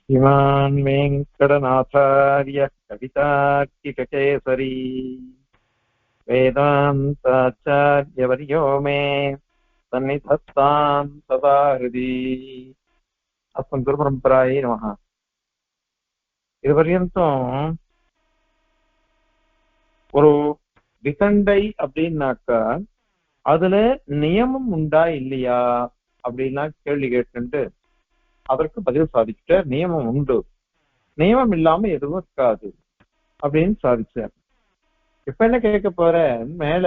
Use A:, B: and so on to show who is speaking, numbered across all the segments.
A: इमान् वेङ्कटनाथार्य कवितार्किककेसरी वेदान्ताचार्यवर्यो मे सन्निधत्तां सदा हृदि अस्मद् गुरुपरम्परायै नमः. இதுவரையும் ஒரு விதண்டை அப்படின்னாக்கா அதுல நியமம் உண்டா இல்லையா அப்படின்னா கேள்வி கேட்டு அதற்கு பதில் சாதிச்சுட்ட. நியமம் உண்டு, நியமம் இல்லாம எதுவும் இருக்காது அப்படின்னு சாதிச்சார். இப்ப என்ன கேட்க போற, மேல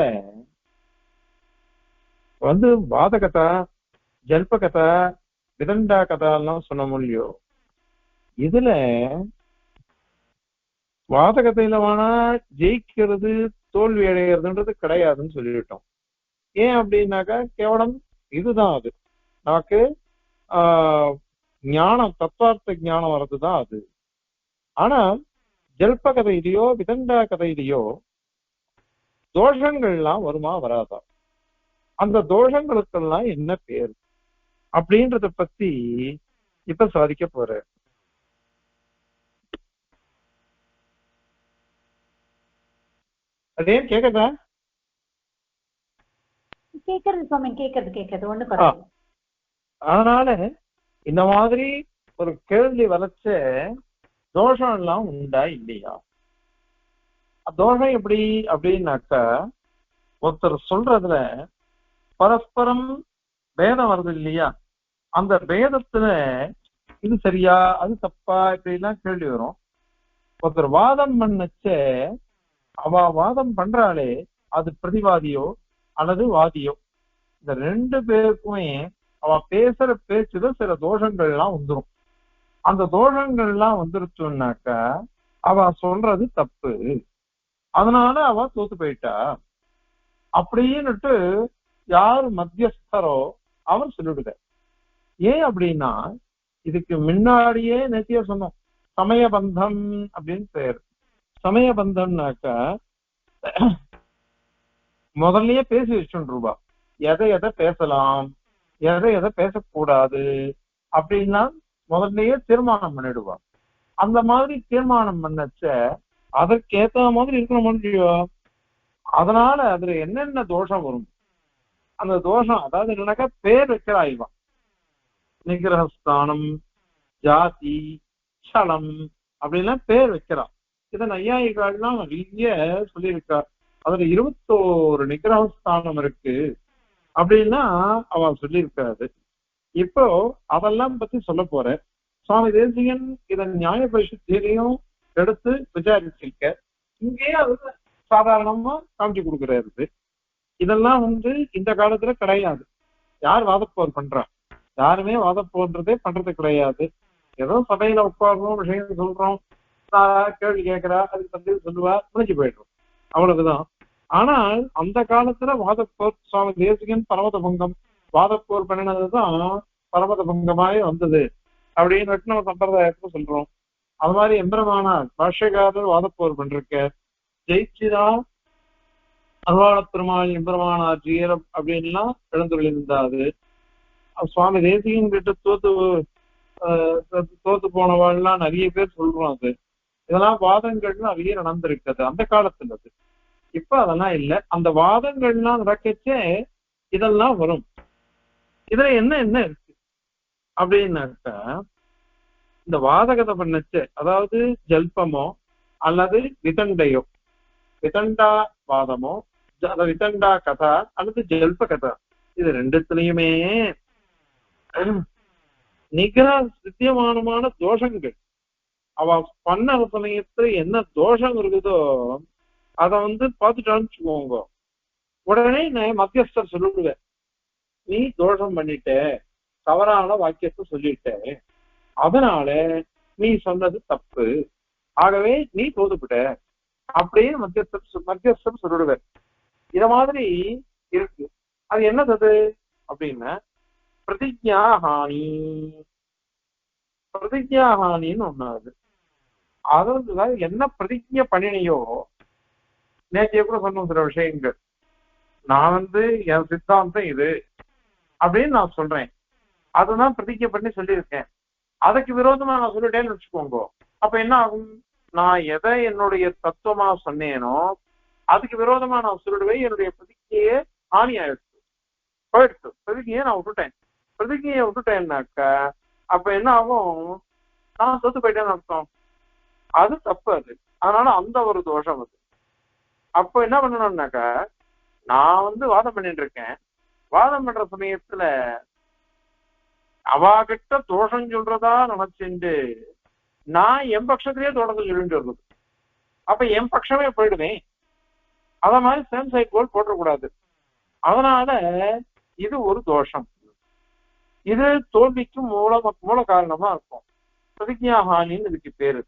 A: வாத கதா, ஜல்ப கதா, விதண்டா கதாலாம் சொன்ன முடியும். இதுல வாத கதையில வேணா ஜெயிக்கிறது தோல்வி அடைகிறதுன்றது கிடையாதுன்னு சொல்லிவிட்டோம். ஏன் அப்படின்னாக்கா கேவலம் இதுதான் அது நமக்கு ஞானம், தத்துவார்த்த ஞானம் வர்றதுதான் அது. ஆனா ஜல்ப கதையிலையோ விதண்டா கதையிலையோ தோஷங்கள்லாம் வருமா வராதா, அந்த தோஷங்களுக்கெல்லாம் என்ன பேர் அப்படின்றத பத்தி இப்ப சாதிக்க போற. அதே கேக்குதா?
B: கேக்குறது சுவாமி, கேக்குறது ஒண்ணு பரவாயில்ல.
A: அதனால இந்த மாதிரி ஒரு கேள்வி வளர்ச்ச தோஷம் எல்லாம் உண்டா இல்லையா? தோஷம் எப்படி அப்படின்னாக்கா ஒருத்தர் சொல்றதுல பரஸ்பரம் பேதம் வருது இல்லையா, அந்த பேதத்துல இது சரியா அது தப்பா இப்படிலாம் கேள்வி வரும். ஒருத்தர் வாதம் பண்ணச்ச அவ வாதம் பண்றாளே அது பிரதிவாதியோ அல்லது வாதியோ, இந்த ரெண்டு பேருக்குமே அவ பேசுற பேச்சுல சில தோஷங்கள்லாம் வந்துடும். அந்த தோஷங்கள்லாம் வந்துருச்சுன்னாக்கா அவ சொல்றது தப்பு, அதனால அவ தோத்து போயிட்டா அப்படின்னுட்டு யார் மத்தியஸ்தரோ அவர் சொல்லிவிடுத. ஏன் அப்படின்னா இதுக்கு முன்னாடியே நேத்தியா சொன்னோம், சமயபந்தம் அப்படின்னு பேர். சமயபந்தம்னாக்கா முதல்லயே பேசி வச்சுருவா, எதை எதை பேசலாம் எதை எதை பேசக்கூடாது அப்படின்னா முதல்லயே தீர்மானம் பண்ணிடுவா. அந்த மாதிரி தீர்மானம் பண்ணச்ச அதற்கேத்த மாதிரி இருக்கிற முடியும். அதனால அதுல என்னென்ன தோஷம் வரும், அந்த தோஷம் அதாவது என்னன்னாக்கா பேர் வைக்கிற ஆய்வான். நிகிரகஸ்தானம், ஜாதி, சலம் அப்படின்லாம் பேர் வைக்கிறான். இதை நையாயிகள்லாம் நிறைய சொல்லியிருக்கார். அதுல 21 நிகிரகஸ்தானம் இருக்கு அப்படின்னா அவன் சொல்லியிருக்காரு. இப்போ அதெல்லாம் பத்தி சொல்ல போற. சுவாமி தேசிகன் இதன் நியாய பரிசுத்திலையும் எடுத்து விசாரிச்சிருக்க. இங்கேயே அது சாதாரணமா காமிச்சு கொடுக்கிறாரு. இதெல்லாம் இந்த காலத்துல கிடையாது. யார் வாதப்போர் பண்றா? யாருமே வாதப்போன்றதே பண்றது கிடையாது. ஏதோ சபையில உட்கார்றோம், விஷயம் சொல்றோம், கேள்வி கேட்கிறா, அதுக்கு பதில் சொல்லுவா, முடிஞ்சு போயிடுறோம், அவ்வளவுதான். ஆனால் அந்த காலத்துல வாதப்போர் சுவாமி தேசிகன் பரமத பங்கம் வாதப்போர் பண்ணினதுதான் பரமத பங்கமாய் வந்தது அப்படின்னு நம்ம சம்பிரதாயத்துல சொல்றோம். அது மாதிரி எம்பெருமானார் பாஷ்யக்காரர் வாதப்போர் பண்றிருக்க, ஜெயிச்சுதான் அருவாள பெருமாள் எம்பெருமானார் ஜீரம் அப்படின்லாம் எழுந்துள்ளிருந்தாது. சுவாமி தேசிகன் கிட்ட தோத்து போனவாள்லாம் நிறைய பேர் சொல்றோம். அது இதெல்லாம் வாதங்கள்லாம் நிறைய நடந்திருக்குது அந்த காலத்துல. அது இப்ப அதெல்லாம் இல்லை. அந்த வாதங்கள்லாம் நடக்கச்சே இதெல்லாம் வரும். இதுல என்ன என்ன இருக்கு அப்படின்னாக்கா இந்த வாதகதை பண்ணச்சு, அதாவது ஜல்பமோ அல்லது விதண்டையோ, விதண்டா வாதமோ விதண்டா கதா அல்லது ஜல்ப கதா, இது ரெண்டுத்துலயுமே நிகர சித்தியமானமான தோஷங்கள். அவ பண்ண சமயத்துல என்ன தோஷம் இருக்குதோ அதை பார்த்துட்டான்னு வச்சுக்கோங்க, உடனே நான் மத்தியஸ்தர் சொல்லிவிடுவேன், நீ தோஷம் பண்ணிட்ட, தவறான வாக்கியத்தை சொல்லிட்ட, அதனால நீ சொன்னது தப்பு, ஆகவே நீ தோதுபிட்ட அப்படின்னு மத்தியஸ்தர் சொல்லிடுவேன். இத மாதிரி இருக்கு. அது என்னது அப்படின்னா பிரதிஜாஹானி. பிரதிஜாஹானின்னு ஒண்ணாது. அதாவது என்ன பிரதிஜை பண்ணினையோ, நேற்றைய கூட சொன்ன சில விஷயங்கள், நான் என் சித்தாந்தம் இது அப்படின்னு நான் சொல்றேன், அதுதான் பிரதிஜை பண்ணி சொல்லியிருக்கேன். அதுக்கு விரோதமா நான் சொல்லிட்டேன்னு வச்சுக்கோங்க, அப்ப என்ன ஆகும்? நான் எதை என்னுடைய தத்துவமா சொன்னேனோ அதுக்கு விரோதமா நான் சொல்லிடுவேன், என்னுடைய பிரதிஜையே ஹானி ஆயிடுச்சு, போயிடுச்சு. பிரதிஜையை நான் விட்டுட்டேன். பிரதிஜையை விட்டுட்டேன்னாக்க அப்ப என்ன ஆகும்? நான் சொத்து போயிட்டேன்னு அர்த்தம். அது தப்பு. அது அதனால அந்த ஒரு தோஷம் அது. அப்ப என்ன பண்ணணும்னாக்க, நான் வாதம் பண்ணிட்டு இருக்கேன். வாதம் பண்ற சமயத்துல அவாகிட்ட தோஷம் சொல்றதா நினைச்சுண்டு நான் என் பட்சத்திலேயே தொடர்ந்து சொல்லிட்டு வருது. அப்ப என் பட்சமே போயிடுவேன். அத மாதிரி சேம் சைக்கோல் போட்டக்கூடாது. அதனால இது ஒரு தோஷம். இது தோல்விக்கு மூல காரணமா இருக்கும். பிரதிஜாஹானின்னு இதுக்கு பேரு.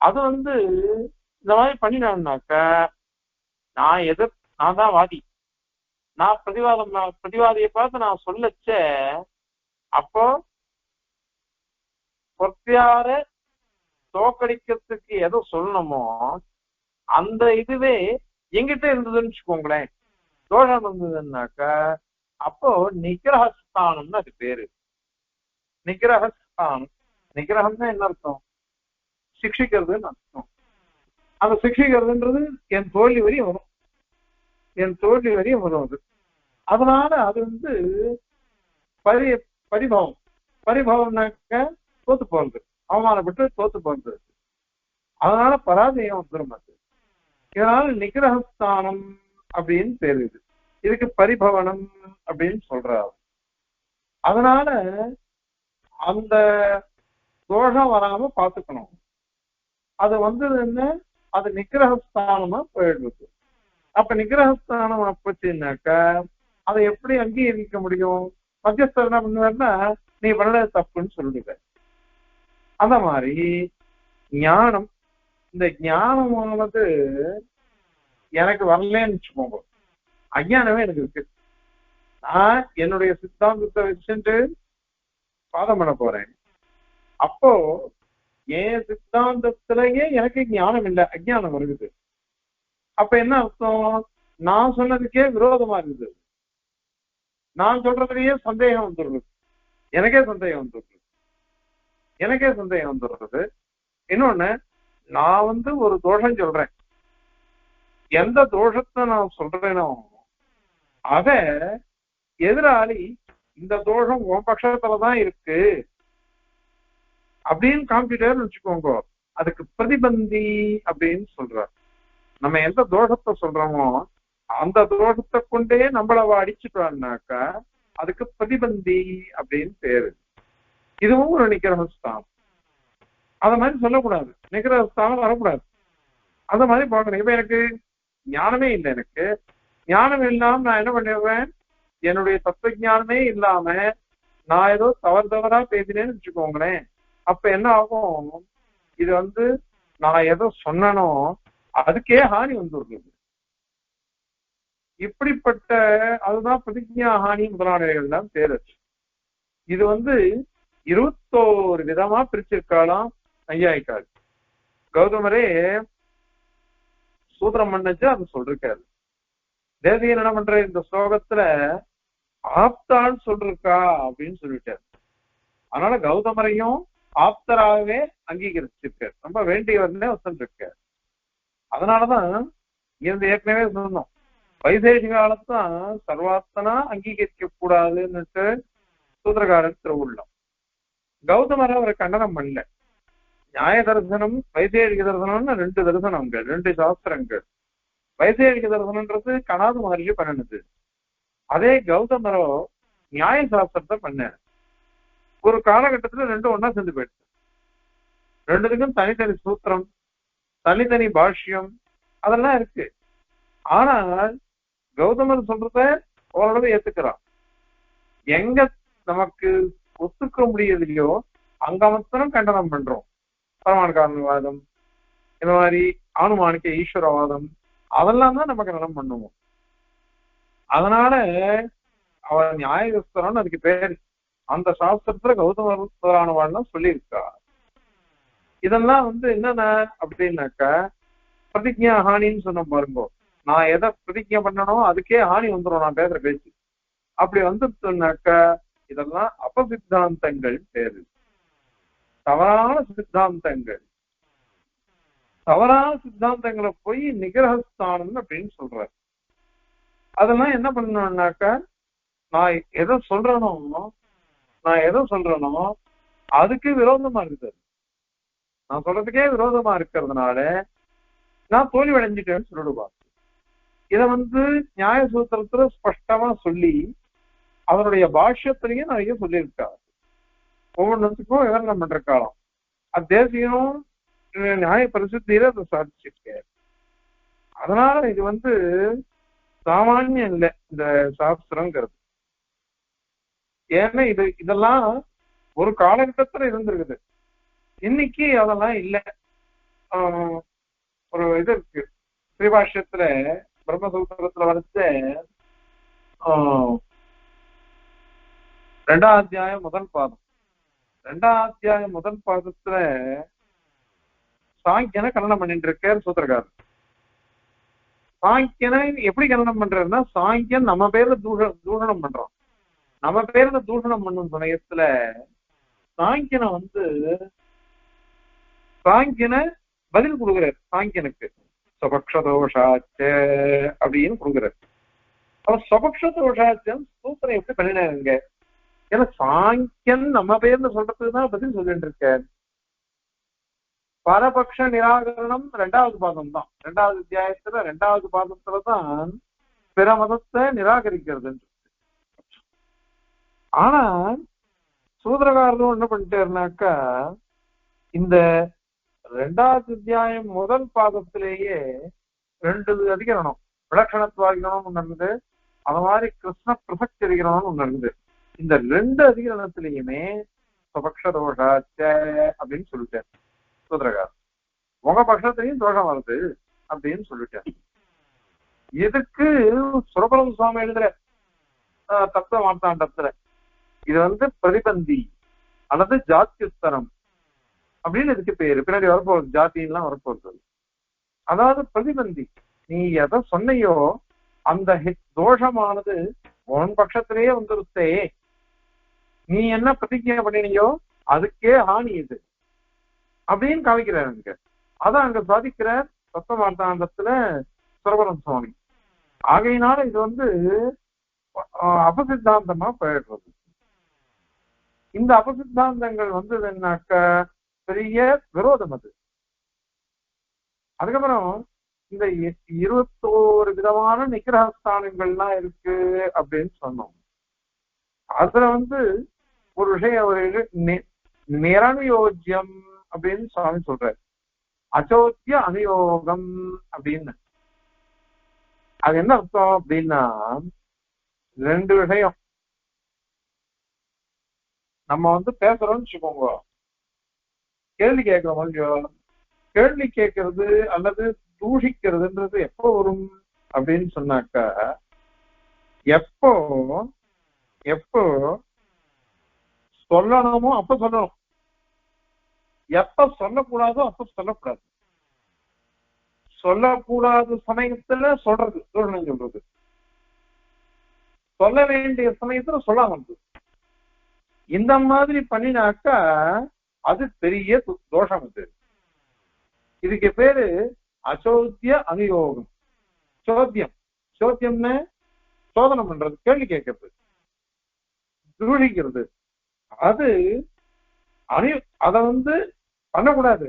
A: அது இந்த மாதிரி பண்ணினாக்க நான் தான் வாதி. நான் பிரதிவாதியை பார்த்து நான் சொல்லச்ச அப்போ பொத்தியார தோக்கடிக்கிறதுக்கு எதோ சொல்லணுமோ அந்த இதுவே எங்கிட்ட இருந்ததுன்னு வச்சுக்கோங்களேன். தோஷம் இருந்ததுன்னாக்க அப்போ நிகிரகஸ்தானம்னு அது பேரு. நிகிரகஸ்தானம். நிகிரகம்னா என்ன அர்த்தம்? சிக்ஷிக்கிறதுன்னு அர்த்தம். அந்த சிக்ஷிக்கிறதுன்றது என் தோல்வி வரையும் வரும். என் தோல்வி வரையும் வரும் அது. அதனால அது பரிபவம். பரிபவம்னாக்க தோத்து போறது, அவமானப்பட்டு தோத்து போறது. அதனால பராஜயம் வந்துடும் அது. இதனால நிகிரகஸ்தானம் அப்படின்னு பேரு. இதுக்கு பரிபவனம் அப்படின்னு சொல்றாரு. அதனால அந்த தோஷம் வராம பாத்துக்கணும். அது என்ன, அது நிகிரகஸ்தானமா போயிடுது. அப்ப நிகிரகஸ்தானம் போச்சுன்னாக்க அதை எப்படி அங்கீகரிக்க முடியும்? மத்தியஸ்தர் என்ன பண்ணுவாருன்னா, நீ பண்ணது தப்புன்னு சொல்லுங்க. அந்த மாதிரி ஞானம், இந்த ஞானமானது எனக்கு வரலன்னு வச்சுக்கோங்க, அஞ்ஞானமே எனக்கு இருக்கு. நான் என்னுடைய சித்தாந்தத்தை வச்சுட்டு பாதம் பண்ண போறேன். அப்போ என் சித்தாந்தத்திலேயே எனக்கு ஞானம் இல்லை, அஞ்ஞானம் வருது. அப்ப என்ன அர்த்தம்? நான் சொன்னதுக்கே விரோதமா இருக்குது. நான் சொல்றதுலயே சந்தேகம் வந்துடுறது. எனக்கே சந்தேகம் வந்துடுறது. இன்னொன்னு, நான் ஒரு தோஷம் சொல்றேன். எந்த தோஷத்தை நான் சொல்றேனோ அத எதிராளி இந்த தோஷம் உன் பட்சத்துலதான் இருக்கு அப்படின்னு காமிச்சிட்டேன்னு வச்சுக்கோங்க, அதுக்கு பிரதிபந்தி அப்படின்னு சொல்றார். நம்ம எந்த தோஷத்தை சொல்றோமோ அந்த தோஷத்தை கொண்டே நம்மள அடிச்சுட்டோம்னாக்கா அதுக்கு பிரதிபந்தி அப்படின்னு பேரு. இதுவும் ஒரு நிகிரகஸ்தானம். அத மாதிரி சொல்லக்கூடாது, நிகிரகஸ்தானம் வரக்கூடாது. அந்த மாதிரி பார்க்கணும். இப்ப எனக்கு ஞானமே இல்லை. எனக்கு ஞானம் இல்லாம நான் என்ன பண்ணிடுவேன்? என்னுடைய தத்துவ ஞானமே இல்லாம நான் ஏதோ தவறா பேசினேன்னு வச்சுக்கோங்களேன். அப்ப என்ன ஆகும்? இது நான் ஏதோ சொன்னனோ அதுக்கே ஹானி வந்துடுறது. இப்படிப்பட்ட அதுதான் பிரதிஜா ஹானி முதலாளிகள் தான் பேரு. இது 21 விதமா பிரிச்சிருக்காளாம் நையாயிக்காள். கௌதமரே சூத்திரம் பண்ணச்சு அது சொல்றாரு. தேசியன் என்ன பண்ற, இந்த ஸ்லோகத்துல ஆப்தான்னு சொல்றா அப்படின்னு சொல்லிட்டாரு. அதனால கௌதமரையும் ஆப்தராகவே அங்கீகரிச்சிருக்காரு. ரொம்ப வேண்டியவர்னே வசந்திருக்காரு. அதனாலதான் இங்க ஏற்கனவே சொன்னோம், வைசேஷி காலத்தான் சர்வாத்தனா அங்கீகரிக்க கூடாதுன்னுட்டு சூத்திரகாரன் திருவுள்ளம். கௌதமரை அவரை கண்டனம் பண்ணல. நியாய தரிசனம் வைசேஷிக தரிசனம்னு 2 தரிசனங்கள், 2 சாஸ்திரங்கள். வைசேஷிக தரிசனம்ன்றது கணாது மகர்ஷி பண்ணினது. அதே கௌதமரோ நியாய சாஸ்திரத்தை பண்ண. ஒரு காலகட்டத்துல 2 ஒன்னா சேர்ந்து போயிடுச்சு. 2த்துக்கும் தனித்தனி சூத்திரம், தனித்தனி பாஷ்யம் அதெல்லாம் இருக்கு. ஆனால் கௌதமர் சொல்றத ஓரளவு ஏத்துக்கிறான். எங்க நமக்கு ஒத்துக்க முடியலையோ அங்க மாத்திரம் கண்டனம் பண்றோம். பரமாணு காரணவாதம், இந்த மாதிரி ஆணுமானிக்க ஈஸ்வரவாதம் அதெல்லாம் தான் நம்ம கண்டனம் பண்ணுவோம். அதனால அவர் நியாயஸ்தரம்னு அதுக்கு பேர். அந்த சாஸ்திரத்துல கௌதமரானவாள்லாம் சொல்லியிருக்கா. இதெல்லாம் என்னென்ன அப்படின்னாக்கா பிரதிஜா ஹானின்னு சொன்ன பாருங்க. நான் எதை பிரதிஜை பண்ணனோ அதுக்கே ஹானி வந்துடும் நான் பேசுற பேச்சு. அப்படி வந்துட்டுனாக்கா இதெல்லாம் அபசித்தாந்தங்கள் பேரு. தவறான சித்தாந்தங்கள், தவறான சித்தாந்தங்களை போய் நிகிரகஸ்தானம் அப்படின்னு சொல்றாரு. அதெல்லாம் என்ன பண்ணணும்னாக்கா, நான் எதை சொல்றேனோ அதுக்கு விரோதமா இருக்குது. நான் சொல்றதுக்கே விரோதமா இருக்கிறதுனால நான் தோல்வி அடைஞ்சிட்டேன்னு சொல்லிடுவாங்க. இதை நியாய சூத்திரத்துல ஸ்பஷ்டமா சொல்லி அவருடைய பாஷ்யத்திலையும் நிறைய சொல்லியிருக்காரு. ஒவ்வொன்றுக்கும் விவரணம் பண்ற காலம் தேசியம் நியாய பரிசுத்தியில அதை சாதிச்சிருக்காரு. அதனால இது சாமானியம் இல்லை இந்த சாஸ்திரங்கிறது. ஏன்னா இதெல்லாம் ஒரு காலகட்டத்துல இருந்திருக்குது, இன்னைக்கு அதெல்லாம் இல்லை. ஒரு இது இருக்கு ஸ்ரீபாஷ்யத்துல பிரம்மசூத்திரத்துல வரைச்ச 2ஆம் அத்தியாயம் முதல் பாதம். 2ஆம் அத்தியாயம் முதல் பாதத்துல சாங்கியனை கண்டனம் பண்ணிட்டு இருக்கார் சூத்திரக்காரர். சாங்கியனை எப்படி கண்டனம் பண்றாருன்னா, சாங்கியன் நம்ம பேர்ல தூஷணம் பண்றோம். நம்ம பேர்ல தூஷணம் பண்ணும் சமயத்துல சாங்கியனை சாங்கியனை பதில் கொடுக்குறாரு. சாங்கியனுக்கு ஸ்வபக்ஷதோஷாச்ச அப்படின்னு கொடுக்குறாரு. அவன் ஸ்வபக்ஷதோஷாச்சன் சூத்திரம் எப்படி பண்ணினாருங்க? ஏன்னா சாங்கியன் நம்ம பேர்ல சொல்றதுக்குதான் பதில் சொல்லிட்டு இருக்க. பரபக்ஷ நிராகரணம் 2வது பாதம் தான். 2வது அத்தியாயத்துல 2வது பாதத்துலதான் பிற மதத்தை நிராகரிக்கிறது. ஆனா சூத்திரக்காரரும் என்ன பண்ணிட்டாருனாக்கா, இந்த 2வது அத்தியாயம் முதல் பாதத்திலேயே 2 அதிகரணம், விலட்சணத்துவாதிகரணம் ஒண்ணு இருக்குது, அது மாதிரி கிருஷ்ண பிரசக்தி அதிகரணம்னு ஒண்ணு இருக்குது. இந்த 2 அதிகரணத்திலையுமே ஸ்வபக்ஷதோஷாச்ச அப்படின்னு சொல்லிட்டார் சூத்திரக்காரர். உங்க பட்சத்திலையும் தோஷம் வருது அப்படின்னு சொல்லிட்டார். இதுக்கு சுரபரம் சுவாமி எழுதுற தத்துவ மார்த்தாண்டத்துல இது பிரதிபந்தி அல்லது ஜாத்தியுத்தரம் அப்படின்னு இதுக்கு பேரு. பின்னாடி வரப்போகுது, ஜாத்தின்லாம் வரப்போகுது. அதாவது பிரதிபந்தி, நீ எதை சொன்னையோ அந்த தோஷமானது உன் பட்சத்திலேயே வந்துருத்தே, நீ என்ன பிரதிஜை பண்ணினியோ அதுக்கே ஹானி இது அப்படின்னு காமிக்கிறார். அங்க அதான் அங்க சாதிக்கிற தத்துவ மார்த்தாண்டத்துல சுரபரம் சுவாமி. ஆகையினால இது அபசித்தாந்தமா போயிடுறது. இந்த அபசித்தாந்தங்கள் என்னன்னாக்க பெரிய விரோதம் அது. அதுக்கப்புறம் இந்த 21 விதமான நிகிரகஸ்தானங்கள்லாம் இருக்கு அப்படின்னு சொன்னோம். அதுல ஒரு விஷயம், ஒரு நிரனுயோஜ்யம் அப்படின்னு சுவாமி சொல்றாரு. அச்சோத்திய அனுயோகம் அப்படின்னு அது என்ன அர்த்தம் அப்படின்னா, 2 விஷயம் நம்ம பேசுறோம்னு வச்சுக்கோங்க, கேள்வி கேட்கிறோம் இல்லையோ, கேள்வி கேட்கறது அல்லது தூஷிக்கிறதுன்றது எப்போ வரும் அப்படின்னு சொன்னாக்கா, எப்போ எப்போ சொல்லணுமோ அப்ப சொல்லணும், எப்ப சொல்லக்கூடாதோ அப்ப சொல்லக்கூடாது. சொல்லக்கூடாத சமயத்துல சொல்றது தூஷணம் சொல்றது, சொல்ல வேண்டிய சமயத்துல சொல்லாம இந்த மாதிரி பண்ணினாக்கா அது பெரிய தோஷம். அது இதுக்கு பேரு அசோத்திய அனுயோகம். சோத்தியம், சோத்தியம்னு சோதனம் பண்றது, கேள்வி கேட்கறது, தூஷிக்கிறது. அது அத பண்ணக்கூடாது,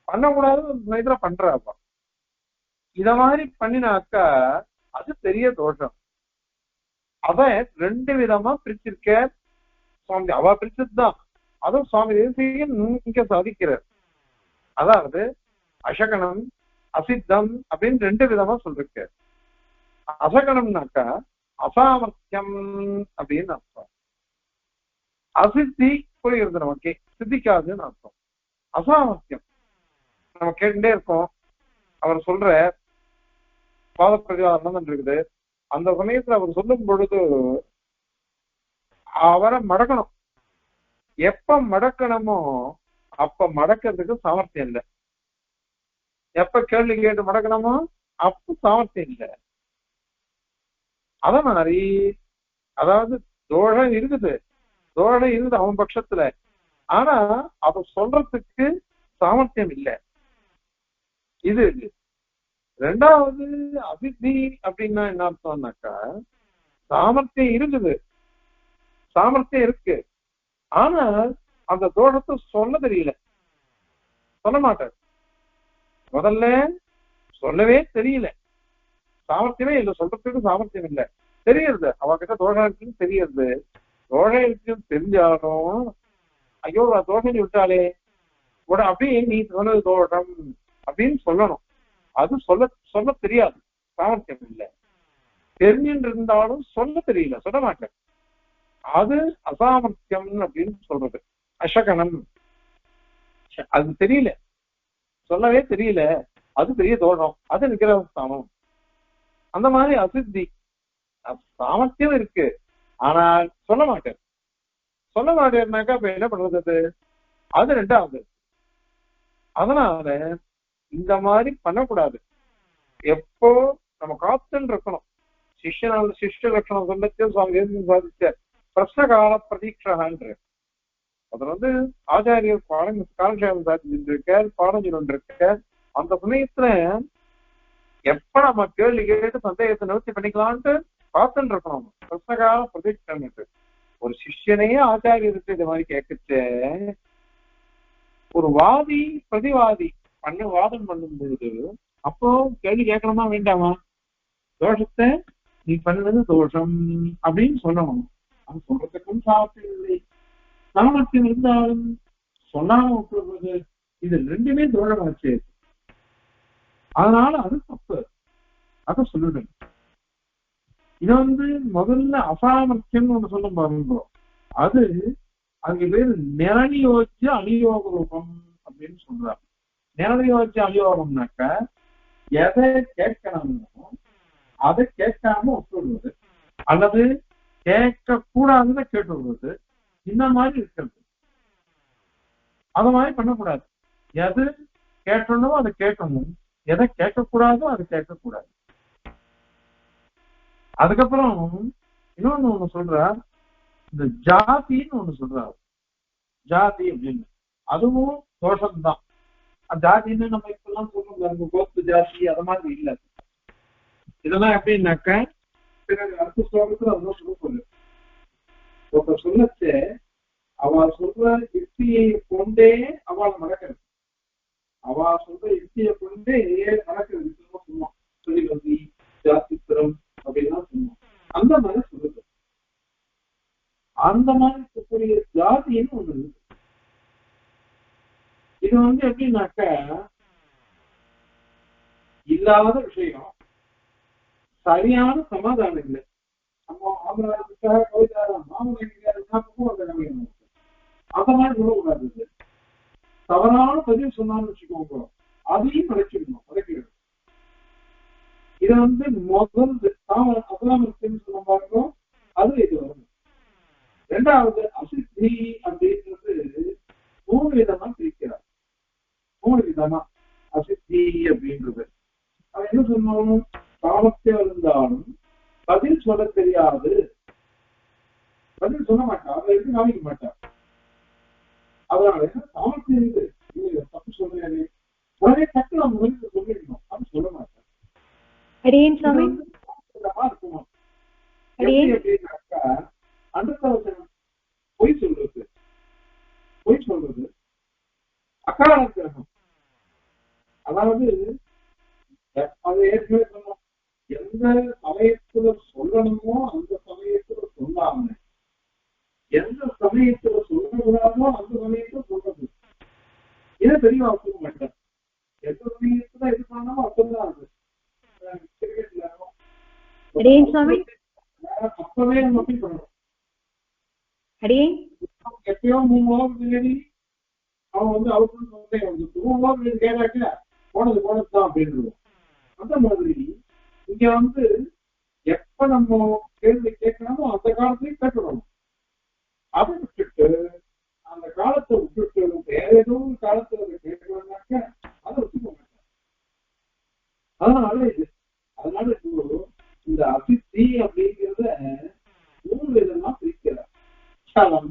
A: பண்ணக்கூடாது பண்றாப்பா. இத மாதிரி பண்ணினாக்கா அது பெரிய தோஷம். அத 2 விதமா பிரிச்சிருக்க சுவாமி. அவ பிரிச்சதுதான், அதுவும் சுவாமி தேசிகன் இங்க சாதிக்கிறார். அதாவது அசகணம் அசித்தம் அப்படின்னு 2 விதமா சொல்லிருக்க. அசகணம்னாக்கா அசாமர்த்தியம் அப்படின்னு அர்த்தம். அசித்தி புரியுறது நமக்கு, சித்திக்காதுன்னு அர்த்தம். அசாமர்த்தியம் நம்ம கேட்டுட்டே இருக்கோம், அவர் சொல்ற பாத பிரதிவாதம் இருக்குது. அந்த சமயத்துல அவர் சொல்லும் பொழுது அவரை மடக்கணும். எப்ப மடக்கணுமோ அப்ப மடக்கிறதுக்கு சாமர்த்தியம் இல்லை. எப்ப கேள்வி கேட்டு மடக்கணுமோ அப்ப சாமர்த்தியம் இல்லை. அத மாதிரி அதாவது தோஷம் இருக்குது அவன் பட்சத்துல. ஆனா அதை சொல்றதுக்கு சாமர்த்தியம் இல்லை. இது ரெண்டாவது அசித்தி அப்படின்னா என்ன அர்த்தம்னாக்கா, சாமர்த்தியம் இருக்குது, சாமர்த்தியம் இருக்கு, ஆனா அந்த தோஷத்தை சொல்ல தெரியல, சொல்ல மாட்டார். முதல்ல சொல்லவே தெரியல, சாமர்த்தியமே இல்லை, சொல்றதுக்கு சாமர்த்தியம் இல்லை. தெரியறது அவகிட்ட தோஷம் இருக்குன்னு தெரியறது, தோஷம் இருக்குன்னு தெரிஞ்சாலும் ஐயோ தோஷம் விட்டாலே கூட அப்படியே நீ சொன்னது தோஷம் அப்படின்னு சொல்லணும். அது சொல்ல சொல்ல தெரியாது, சாமர்த்தியம் இல்லை. தெரிஞ்சுட்டு இருந்தாலும் சொல்ல தெரியல, சொல்ல மாட்டேன். அது அசாமர்த்தியம் அப்படின்னு சொல்றது. அசகனம், அது தெரியல, சொல்லவே தெரியல, அது பெரிய தோஷம், அது நிகிரகஸ்தானம். அந்த மாதிரி அசித்தி, சாமர்த்தியம் இருக்கு ஆனால் சொல்ல மாட்டேன். சொல்ல மாட்டேன்னாக்கா இப்ப என்ன பண்றது? அது ரெண்டாவது. அதனால இந்த மாதிரி பண்ணக்கூடாது. எப்போ நம்ம காத்துன்னு இருக்கணும். சிஷ்ய லட்சணம் சொல்லச்சு சுவாமி சாதிச்ச பிரஸ்னகால பிரதீட்சகான்ற அது ஆச்சாரியர் காலக்ஷேபம் சாதிச்சுட்டு இருக்கார், பாடம் சொல்லிட்டு இருக்கார். அந்த சமயத்துல எப்ப நம்ம கேள்வி கேட்டு சந்தேகத்தை நிவர்த்தி பண்ணிக்கலான்ட்டு காத்துன்னு இருக்கணும். பிரஸ்னகால பிரதீட்சை ஒரு சிஷ்யனையே ஆச்சாரியருக்கு இந்த மாதிரி கேட்கச்ச, ஒரு வாதி பிரதிவாதி வாதம் பண்ணும் பொழுது அப்போ கேள்வி கேட்கணுமா வேண்டாமா? தோஷத்தை நீ பண்ணது தோஷம் அப்படின்னு சொல்லணும். அது சொல்றதுக்கும் சாமர்த்தியம் இல்லை, சாமர்த்தியம் இருந்தாலும் சொல்லாம விட்டுறது, இது ரெண்டுமே தோஷமாச்சு. அதனால அது தப்பு, அத சொல்லிடுங்க. இது முதல்ல அசாமர்த்தியம்னு ஒண்ணு சொல்ல பாருங்க. அது அங்க பேரு நிரணியோச்சு அநியோக ரூபம் அப்படின்னு சொல்றாங்க. நிரணியோச்சு அநியோகம்னாக்க எதை கேட்கணுமோ அதை கேட்காம விட்டுடுவது, அல்லது கேட்க கூடாதுன்னு கேட்டு விடுவது, இந்த மாதிரி இருக்கிறது. அத மாதிரி பண்ணக்கூடாது. எது கேட்கணுமோ அதை கேட்கணும், எதை கேட்கக்கூடாதோ அதை கேட்கக்கூடாது. அதுக்கப்புறம் இன்னொன்னு ஒண்ணு சொல்றார், இந்த ஜாதின்னு ஒண்ணு சொல்றாரு. ஜாதி அப்படின்னு அதுவும் தோஷம்தான். ஜாதின்னு நம்ம இப்பெல்லாம் சொல்றோம், கோத்து ஜாதி அது மாதிரி இல்ல. இதெல்லாம் எப்படின்னாக்க அடுத்த ஸ்லோகத்துல அதெல்லாம் சொல்ல ஒருத்தர் சொல்லச்சு, அவள் சொல்ற யுக்தியை கொண்டே அவள் நடக்கிறது, அவள் சொல்ற யுக்தியை கொண்டே நடக்கிறது சொல்லுவோம். சொல்லிவந்தி ஜாதித்திரம் அப்படின்னா சொல்லுவோம். அந்த மாதிரி சொல்லுது. அந்த மாதிரி இருக்கக்கூடிய ஜாதின்னு ஒண்ணு இருக்கு. இது எப்படின்னாக்க இல்லாத விஷயம், சரியான சமாதானம் இல்லை. நம்ம ஆந்திராவுக்காக கோயிலாரம் மாமனார் அந்த மாதிரி சொல்லக்கூடாது. தவறான பதிவு சொன்னான்னு வச்சுக்கோங்க, அதையும் அடைக்கிடணும். இது முதல் அசாமர்த்தியம் சொல்ல பாருங்க, அது இது வரும். ரெண்டாவது அசித்தி அப்படின்றது 3 விதமா பிரிக்கிறார். 3 விதமா அசித்தி அப்படின்றது. அவன் என்ன சொன்னாலும் சாமர்த்தியம் இருந்தாலும் பதில் சொல்ல தெரியாது, பதில் சொல்ல மாட்டான், அதை எடுத்து காமிக்க மாட்டான். அதனால சாமர்த்தியம் இருந்து தப்பு சொல்றேன் உடனே டக்கு நம்ம முதலுக்கு சொல்லிடணும், அது சொல்ல மாட்டான். பொய் சொல்றது அகால கிரகம். அதாவது அதை ஏற்கனவே சொன்னோம், எந்த சமயத்துல சொல்லணுமோ அந்த சமயத்துல சொல்லாம, எந்த சமயத்துல சொல்லக்கூடாதோ அந்த சமயத்துல சொல்றது. இதை தெளிவா வச்சுக்க மாட்டேன். எந்த சமயத்துல இது பண்ணாலும் அப்பதான் அது அப்பவே நம்ம அப்படி பண்ணணும். எப்பயோ 3 மாதம் முன்னாடி அவன் அவருக்கு கேட்டாக்க போனதுதான் அப்படின்னு. அந்த மாதிரி இங்க எப்ப நம்ம கேள்வி கேட்கணுமோ அந்த காலத்தையும் கேட்டுடணும். அதை விட்டுட்டு அந்த காலத்தை விட்டுட்டு வேற ஏதோ ஒரு காலத்துல அதை கேட்கணும்னாக்க அதை வச்சுக்க மாட்டேன். அதனால இப்போ இந்த அசித்தி அப்படிங்கிறத 3 விதமா பிரிக்கிறார். சலம்,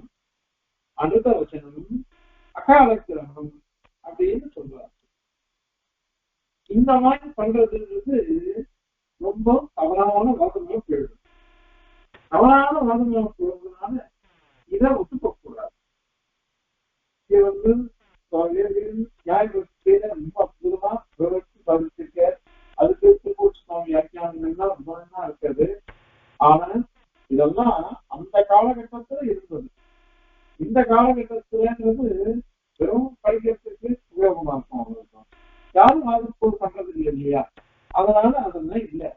A: அனுதவசனம், காரணம் அப்படின்னு சொல்றாரு. இந்த மாதிரி பண்றதுன்றது ரொம்ப தவறான வாதங்களை போயிடும். தவறான வாதங்களை போடுறதுனால இதை ஒத்துக்க கூடாது. இது வந்து ரொம்ப அற்புதமா விவரித்து சாதிச்சிருக்க. அதுக்கு திருப்பூர் சுவாமி வியாக்கியானங்கள்லாம் ரொம்ப தான் இருக்கிறது. ஆனா இதெல்லாம் அந்த காலகட்டத்துல இருந்தது. இந்த காலகட்டத்துலன்றது வெறும் படிக்கிறதுக்கு உபயோகமா இருக்கும். அவ்வளவுதான். யாரும் வாதப்போர் பண்றது இல்லை இல்லையா? அதனால அதெல்லாம் இல்லை.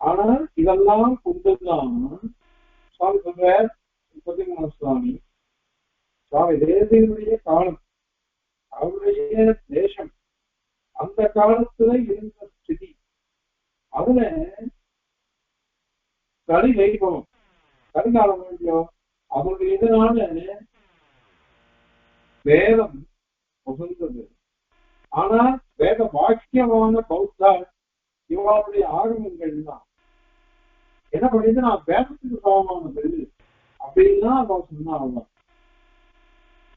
A: ஆனால் இதெல்லாம் கொண்டுதான் சுவாமி சொல்றார். சுவாமி சுவாமி தேசியனுடைய காலம், அவருடைய தேசம், அந்த காலத்துல இருந்த ஸ்திதி, அதுல கலி வைபவம், கலிகாலம் இல்லையோ, அவருடைய இதனால வேதம் உகந்தது. ஆனா வேத வாக்கியமான பௌத்தா இவருடைய ஆகமங்கள் தான் என்ன பண்ணிட்டு நான் வேதத்துக்கு சமமானது அப்படின்னா அவன் சொன்னான்.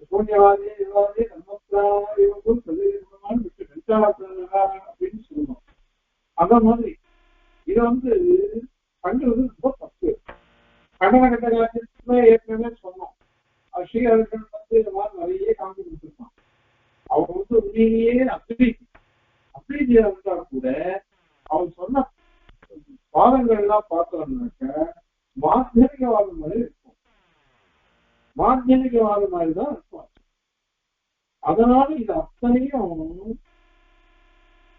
A: சூன்யவாதி இவாதி இவங்களும் அப்படின்னு சொல்லணும். அந்த மாதிரி இதை வந்து பண்றது ரொம்ப தப்பு. கண்டன கட்ட காலத்துல ஏற்கனவே சொன்னோம். ஸ்ரீஹரிகள் வந்து இந்த மாதிரி நிறைய காமிச்சு கொடுத்துருக்கான். அவங்க வந்து உண்மையிலேயே அப்ரீதியா இருந்தா கூட அவன் சொன்ன வாதங்கள் எல்லாம் பார்த்தோம்னாக்க மாத்தியமிகவாதம் மாதிரி இருக்கும். மாத்தியமிகவாதம் மாதிரிதான் இருக்கும். அதனால இது அத்தனையும்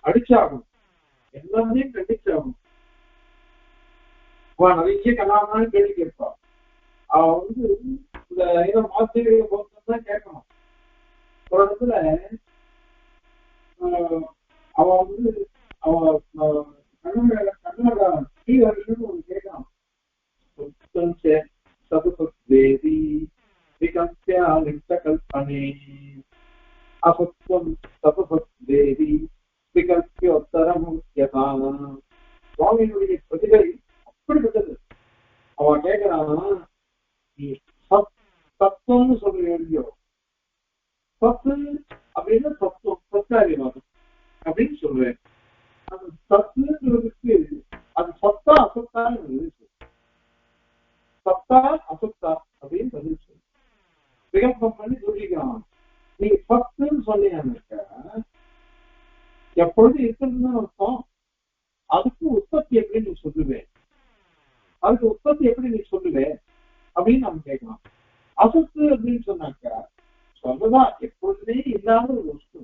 A: அடிச்சாகும், எல்லாத்தையும் கண்டிச்சாகும். நிறைய கலாமான கேள்வி கேட்பான். அவ வந்து இந்த இதை மாத்தியமிக பௌத்தம் தான் கேட்கணும். ஒரு இடத்துல அவ வந்து அவ கர்நாடகா ஸ்ரீஹரின்னு ஒண்ணு கேட்கலாம். சதுசத்வேதி விகல்பனே அசத்வம் சதுசத்வேதி விகல்பியோத்தரமுக்கியதான. சுவாமியினுடைய பிரதிகளை அப்படிப்பட்டது. அவன் கேட்கிறான், நீ தத்துவம்னு சொல்றியோ, சத்து அப்படின்னு தத்துவம் சத்தாரியவாதம் அப்படின்னு சொல்றேன். அது சத்துன்றதுக்கு அது சத்தா அசத்தான்னு சத்தா அசத்தா அப்படின்னு பதில் சொல்லு. விகல்பம் பண்ணி சொல்லிக்கலாம். நீ சத்துன்னு சொன்னீங்கன்னாக்க எப்பொழுது இருக்குன்னு அர்த்தம். அதுக்கு உற்பத்தி எப்படி நீ சொல்லுவேன், அதுக்கு உற்பத்தி எப்படி நீ சொல்லுவேன் அப்படின்னு நம்ம கேட்கலாம். அசத்து அப்படின்னு சொன்னாக்க சொல்லதான் எப்பொழுதுமே இல்லாத ஒரு வஸ்து,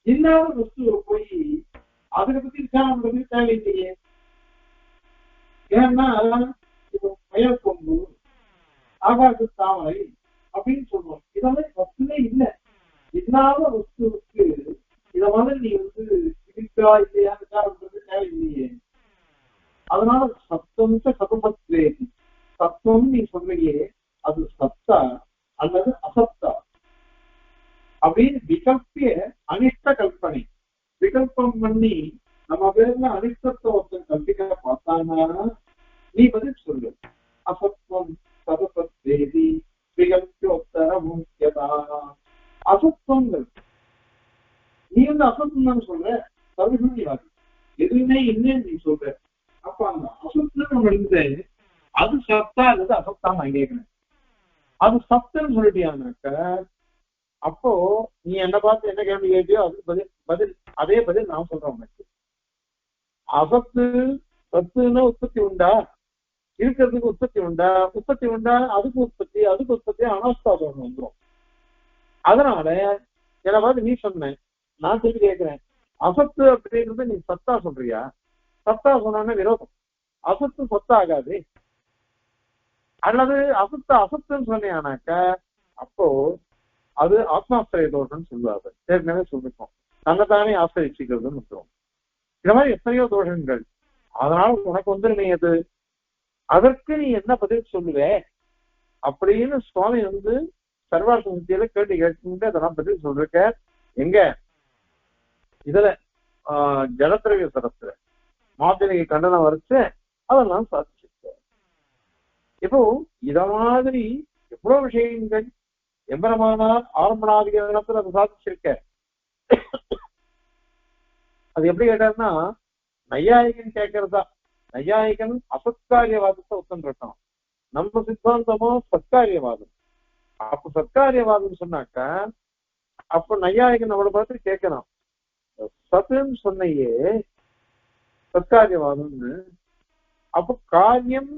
A: இல்லாத வஸ்துவை போய் அதை பத்தி விசாரம் பண்றது தேவையில்லையே. ஏன்னா இப்போ மயல் கொம்பு, ஆகாச தாமரை அப்படின்னு சொல்றோம். இதெல்லாம் வஸ்துவே இல்லை. இல்லாத வஸ்துவுக்கு இத மாதிரி நீ வந்து இருக்கா இல்லையா விசாரம் பண்றது தேவையில்லையே. அதனால சத்தம் சதுபத்வேதி, சத்தம் நீ சொல்றியே அது சத்தா அல்லது அசத்தா அப்படின்னு விகல்பிய அனிஷ்ட கல்பனை. விகல்பம் பண்ணி நம்ம பேர்ல அனிஷ்டத்தை ஒருத்தன் கல்பிக்க பார்த்தானா நீ பதில் சொல்லு. அசத்வம் சதுபத்வேதி விகல்பியோத்தரமும் அசத்வங்கள் நீ வந்து அசத்தம் சொல்ற, சர்வசூன்யவாதி எதுவுமே இல்லைன்னு நீ சொல்ற. அப்ப அந்த அசத்துன்னு இருந்து அது சத்தா அல்லது அசத்தான் நான் கேட்கிறேன். அது சத்துன்னு சொல்லிட்டியானாக்க அப்போ நீ என்ன பார்த்து என்ன கேள்வி கேட்டியோ அதுக்கு பதில் அதே பதில் நான் சொல்றேன் உனக்கு. அசத்து சத்துன்னா உற்பத்தி உண்டா, இருக்கிறதுக்கு உற்பத்தி உண்டா, உற்பத்தி உண்டா அதுக்கு உற்பத்தி அனாஸ்தாபம் வந்துடும். அதனால என்ன பார்த்து நீ சொன்ன, நான் திருப்பி கேட்கிறேன், அசத்து அப்படின்றது நீ சத்தா சொல்றியா? சத்தா சொன்னா விரோதம். அசத்து சத்தா ஆகாது. அல்லது அசத்துன்னு சொன்னியானாக்க அப்போ அது ஆத்மாஸ்திரிய தோஷம்னு சொல்லுவாங்க. ஏற்கனவே சொல்லிருக்கோம், தன்னைத்தானே ஆசிரிச்சுக்கிறதுன்னு சொல்லுவோம். இந்த மாதிரி எத்தனையோ தோஷங்கள். அதனால உனக்கு வந்து நீ அது அதற்கு நீ என்ன பதில் சொல்லுவே அப்படின்னு சுவாமி வந்து சர்வார்த்த சக்தியில கேட்டு அதெல்லாம் பதில் சொல்லிருக்க. எங்க இதுல ஜலத்திரவிய சரத்துல மாத்திரைக்கு கண்டனம் வரைச்சு அதெல்லாம் சாதிச்சிருக்க. இப்போ இத மாதிரி எவ்வளவு விஷயங்கள் எம்பெருமானார் ஆரம்பணாதிகரணத்துல அதை சாதிச்சிருக்க. அது எப்படி கேட்டாருன்னா நையாயிகன் கேட்கறதா. நையாயிகன் அசத்காரியவாதத்தை ஒத்துருக்கான். நம்ம சித்தாந்தமும் சத்காரியவாதம். அப்ப சத்காரியவாதம் சொன்னாக்கா அப்ப நையாயிகன் நம்மளை பார்த்து கேட்கலாம், சத்துன்னு சொன்னையே சத்காரியவாதம்னு. அப்போ காரியம்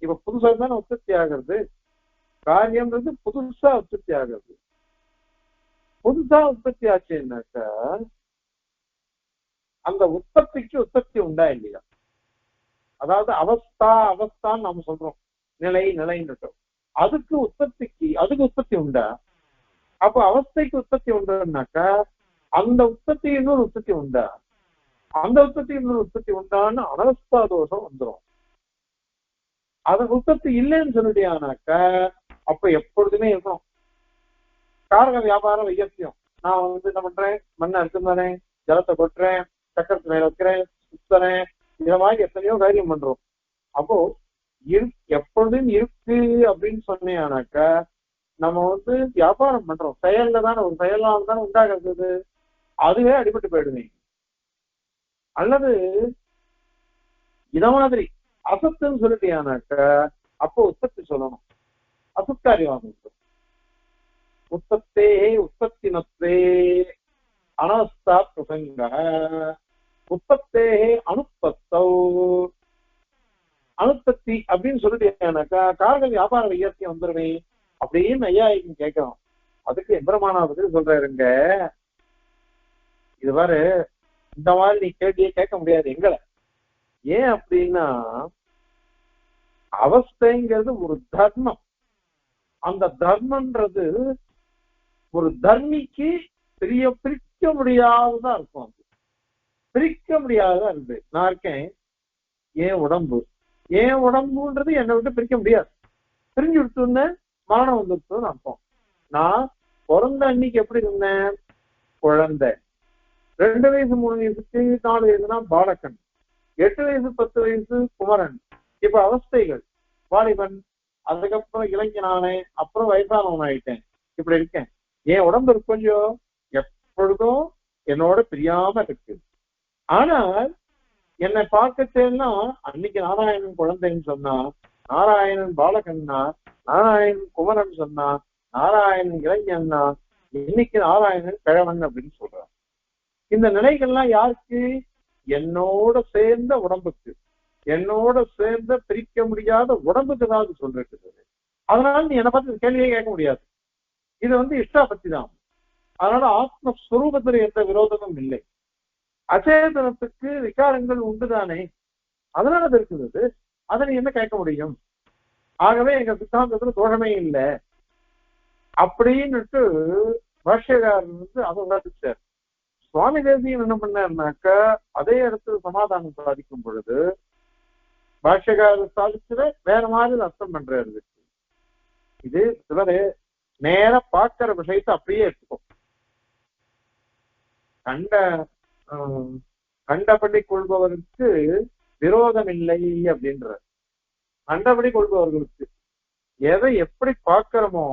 A: இப்ப புதுசா தானே உற்பத்தி ஆகிறது. காரியம்ன்றது புதுசா உற்பத்தி ஆகிறது. புதுசா உற்பத்தி ஆச்சுன்னாக்கா அந்த உற்பத்திக்கு உற்பத்தி உண்டா இல்லையா? அதாவது அவஸ்தா அவஸ்தான்னு நாம சொல்றோம், நிலை நிலைன்னு. அதுக்கு உற்பத்தி உண்டா? அப்ப அவஸ்தைக்கு உற்பத்தி உண்டுனாக்கா அந்த உற்பத்தி இன்னொரு உற்பத்தி உண்டா? அந்த உற்பத்தி இன்னொரு உற்பத்தி உண்டான்னு அனவஸ்தா தோஷம் வந்துடும். அது உற்பத்தி இல்லைன்னு சொல்லிட்டியானாக்கா அப்ப எப்பொழுதுமே இருக்கணும் காரக வியாபார வையத்தியம். நான் என்ன பண்றேன், மண்ணை அறுத்துறேன், ஜலத்தை கொட்டுறேன், சக்கரத்து மேல வைக்கிறேன், சுத்தறேன், இத மாதிரி எத்தனையோ காரியம் பண்றோம். அப்போ எப்பொழுதும் இருக்கு அப்படின்னு சொன்னேனாக்கா நம்ம வியாபாரம் பண்றோம், செயல்ல தானே, ஒரு செயலால் தானே உண்டாகிறது. அதுவே அடிபட்டு போயிடுவேன். அல்லது இத மாதிரி அசத்துன்னு சொல்லிட்டியானாக்கா அப்போ உற்பத்தி சொல்லணும். அசத்காரியவாதம் உற்பத்தே உற்பத்தினத்தே அனவஸ்தா பிரசங்க உற்பத்தே அனுப்பத்தோ அனுப்பத்தி அப்படின்னு சொல்லிட்டேனாக்கா காரக வியாபார வையத்தியம் வந்துருமே அப்படின்னு ஐயாயிரம் கேட்கிறோம். அதுக்கு எம்பெருமானா பதில் சொல்றாருங்க, இது பாரு இந்த மாதிரி நீ கேட்டியே கேட்க முடியாது எங்களை. ஏன் அப்படின்னா அவஸ்தைங்கிறது ஒரு தர்மம். அந்த தர்மன்றது ஒரு தர்மிக்கு பிரிக்க முடியாததா இருக்கும். அது பிரிக்க முடியாததா இருக்கு. நான் இருக்கேன், ஏன் உடம்புன்றது என்னை விட்டு பிரிக்க முடியாது. பிரிஞ்சு விட்டுருந்தேன் மரணம் வந்துருச்சுன்னு அர்த்தம். நான் பிறந்த அன்னைக்கு எப்படி இருந்தேன், குழந்தை. 2 வயசு 3 வயசுக்கு 4 வயசுனா பாலகன், 8 வயசு 10 வயசு குமரன். இப்ப அவஸ்தைகள் வாலிபன், அதுக்கப்புறம் இளைஞனானே, அப்புறம் வயசானவன் ஆயிட்டேன். இப்படி இருக்கேன். என் உடம்பு கொஞ்சம் எப்பொழுதும் என்னோட பிரியாம இருக்கு. ஆனால் என்னை பார்க்கச்சேன்னா அன்னைக்கு நாராயணன் குழந்தைன்னு சொன்னா, நாராயணன் பாலகன்னா, நாராயணன் குமரன் சொன்னா, நாராயணன் இளைஞன்னா, இன்னைக்கு நாராயணன் கிழவன் அப்படின்னு சொல்றான். இந்த நிலைகள்லாம் யாருக்கு? என்னோட சேர்ந்த உடம்புக்கு, என்னோட சேர்ந்த பிரிக்க முடியாத உடம்புக்கு தான் அது சொல்றது. அதனால நீ என்னை பார்த்து கேள்வியே கேட்க முடியாது. இது இஷ்டாபத்தி தான். அதனால ஆத்மஸ்வரூபத்தில் எந்த விரோதமும் இல்லை. அச்சேதனத்துக்கு விகாரங்கள் உண்டுதானே, அதனால அது இருக்குது. அதை நீ என்ன கேட்க முடியும்? ஆகவே எங்க சித்தாந்தத்துல தோஷமே இல்லை அப்படின்னுட்டு பாஷ்யக்காரர் அதை உணர்த்திச்சார். சுவாமி தேசியம் என்ன பண்ணாருனாக்கா அதே இடத்துல சமாதானம் சாதிக்கும் பொழுது பாஷ்யக்காரர் சாதிச்சத வேற மாதிரி அர்த்தம் பண்றாரு. இது சிலரு நேர பார்க்கிற விஷயத்தை அப்படியே எடுத்துக்கும். கண்டபடி கொள்பவருக்கு விரோதம் இல்லை அப்படின்ற, கண்டபடி கொள்பவர்களுக்கு எதை எப்படி பார்க்கிறோமோ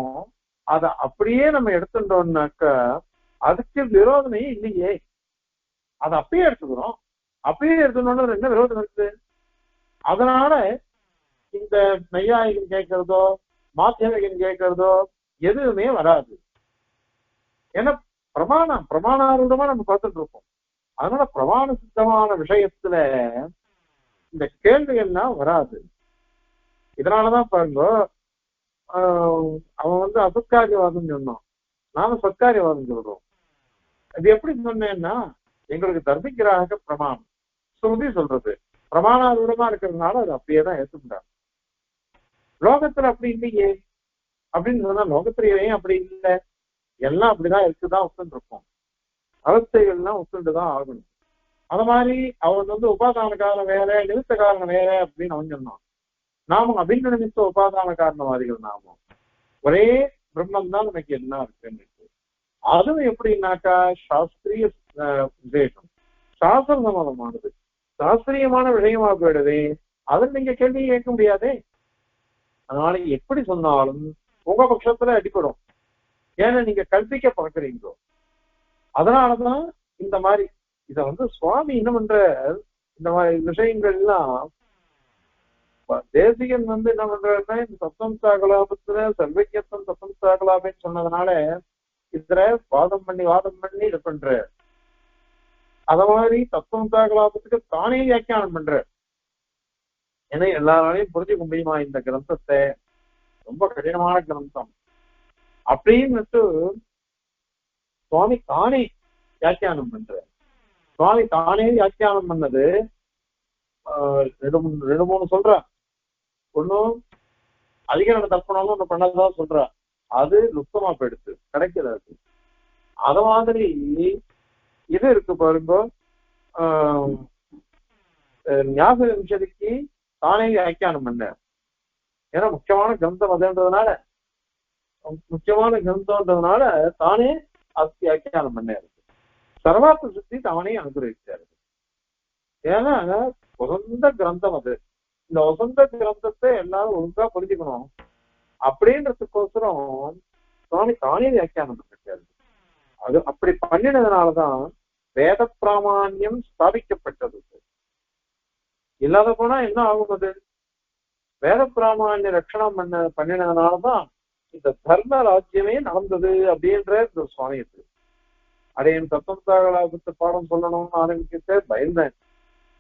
A: அதை அப்படியே நம்ம எடுத்துட்டோம்னாக்கா அதுக்கு விரோதமே இல்லையே. அதை அப்படியே எடுத்துக்கிறோம். அப்படியே எடுத்துட்டோம்னா என்ன விரோதம் இருக்கு? அதனால இந்த நையாயிகன் கேட்கறதோ மாத்தியமிகன் கேட்கறதோ எதுவுமே வராது. ஏன்னா பிரமாணாரூடமா நம்ம பார்த்துட்டு இருக்கோம். அதனால பிரமாண சித்தமான விஷயத்துல இந்த கேள்விகள்லாம் வராது. இதனாலதான் பாருங்க, அவன் அசத்காரியவாதம் சொன்னான், நாம சத்காரியவாதம் சொல்றோம். இது எப்படி சொன்னேன்னா எங்களுக்கு தர்மிக்கிறாக பிரமாணம் ஸ்ருதி சொல்றது பிரமாணாரூடமா இருக்கிறதுனால அது அப்படியேதான் ஏற்றுக்கிறாங்க. லோகத்துல அப்படி இல்லையே அப்படின்னு சொன்னா லோகத்திலேயே அப்படி இல்லை, எல்லாம் அப்படிதான் இருக்குதான் ஒத்துட்டு இருக்கும். அவஸ்தைகள்லாம் ஒத்துண்டுதான் ஆகணும். அது மாதிரி அவன் உபாதான காரணம் வேற, நிமித்த காரணம் வேற அப்படின்னு அவன் சொன்னான். நாமும் அபின்ன நிமித்த உபாதான காரணவாதிகள். நாமும் ஒரே பிரம்மம் தான் நமக்கு என்ன இருக்குன்னு. அதுவும் எப்படின்னாக்கா சாஸ்திரிய விசேஷம், சாஸ்திர சம்மதமானது, சாஸ்திரியமான விஷயமா போயிடுது. அதில் நீங்க கேள்வி கேட்க முடியாதே. அதனால எப்படி சொன்னாலும் உங்க பட்சத்துல அடிப்படும். ஏன்னா நீங்க கல்பிக்க பார்க்குறீங்களோ. அதனாலதான் இந்த மாதிரி இத வந்து சுவாமி என்ன பண்ற, இந்த மாதிரி விஷயங்கள்லாம் தேசிகன் வந்து என்ன பண்றாருன்னா இந்த தத்துவம் சாகலாபத்துல சர்வஜத்தம் தத்துவம் சாகலாபன்னு சொன்னதுனால இதுல வாதம் பண்ணி இது பண்ற. அத மாதிரி தத்துவம் சாகலாபத்துக்கு தானே வியாக்கியானம் பண்ற. ஏன்னா எல்லாராலையும் புரிஞ்சுக்க முடியுமா இந்த கிரந்தத்தை, ரொம்ப கடினமான கிரந்தம் அப்படின்னு சுவாமி தானே வியாக்கியானம் பண்ற. சுவாமி தானே வியாக்கியானம் பண்ணது ரெண்டு மூணு சொல்ற. ஒன்னும் அதிகரண தர்ப்பணம் ஒண்ணு பண்ணதான் சொல்ற, அது லுப்தமா போயிடுச்சு, கிடைக்கிறது. அத மாதிரி இது இருக்கு பாருங்க, ஞாபக நிமிஷத்துக்கு தானே வியாக்கியானம் பண்ண. ஏன்னா முக்கியமான கிரந்தம் அதுன்றதுனால தானே அது வியாக்கியானம் பண்ண. சர்வார்த்த சுத்தி தானே அனுகிரகிச்சாரு. ஏன்னா வசந்த கிரந்தம் அது. இந்த வசந்த கிரந்தத்தை எல்லாரும் ஒழுங்கா புரிஞ்சுக்கணும் அப்படின்றதுக்கோசரம் சுவாமி தானே வியாக்கியானம் பண்ணிருக்காரு. அது அப்படி பண்ணினதுனாலதான் வேத பிராமான்யம் ஸ்தாபிக்கப்பட்டது. இல்லாத போனா என்ன ஆகும், அது வேத பிராமான்ய ரட்சணம் பண்ணினதுனாலதான் இந்த தர்ம ராஜ்யமே நடந்தது அப்படின்ற இந்த சுவாமியத்து. அடையன் தத்துவத்தாகலாபத்து பாடம் சொல்லணும்னு ஆரம்பிக்கிட்டு பயந்தேன்,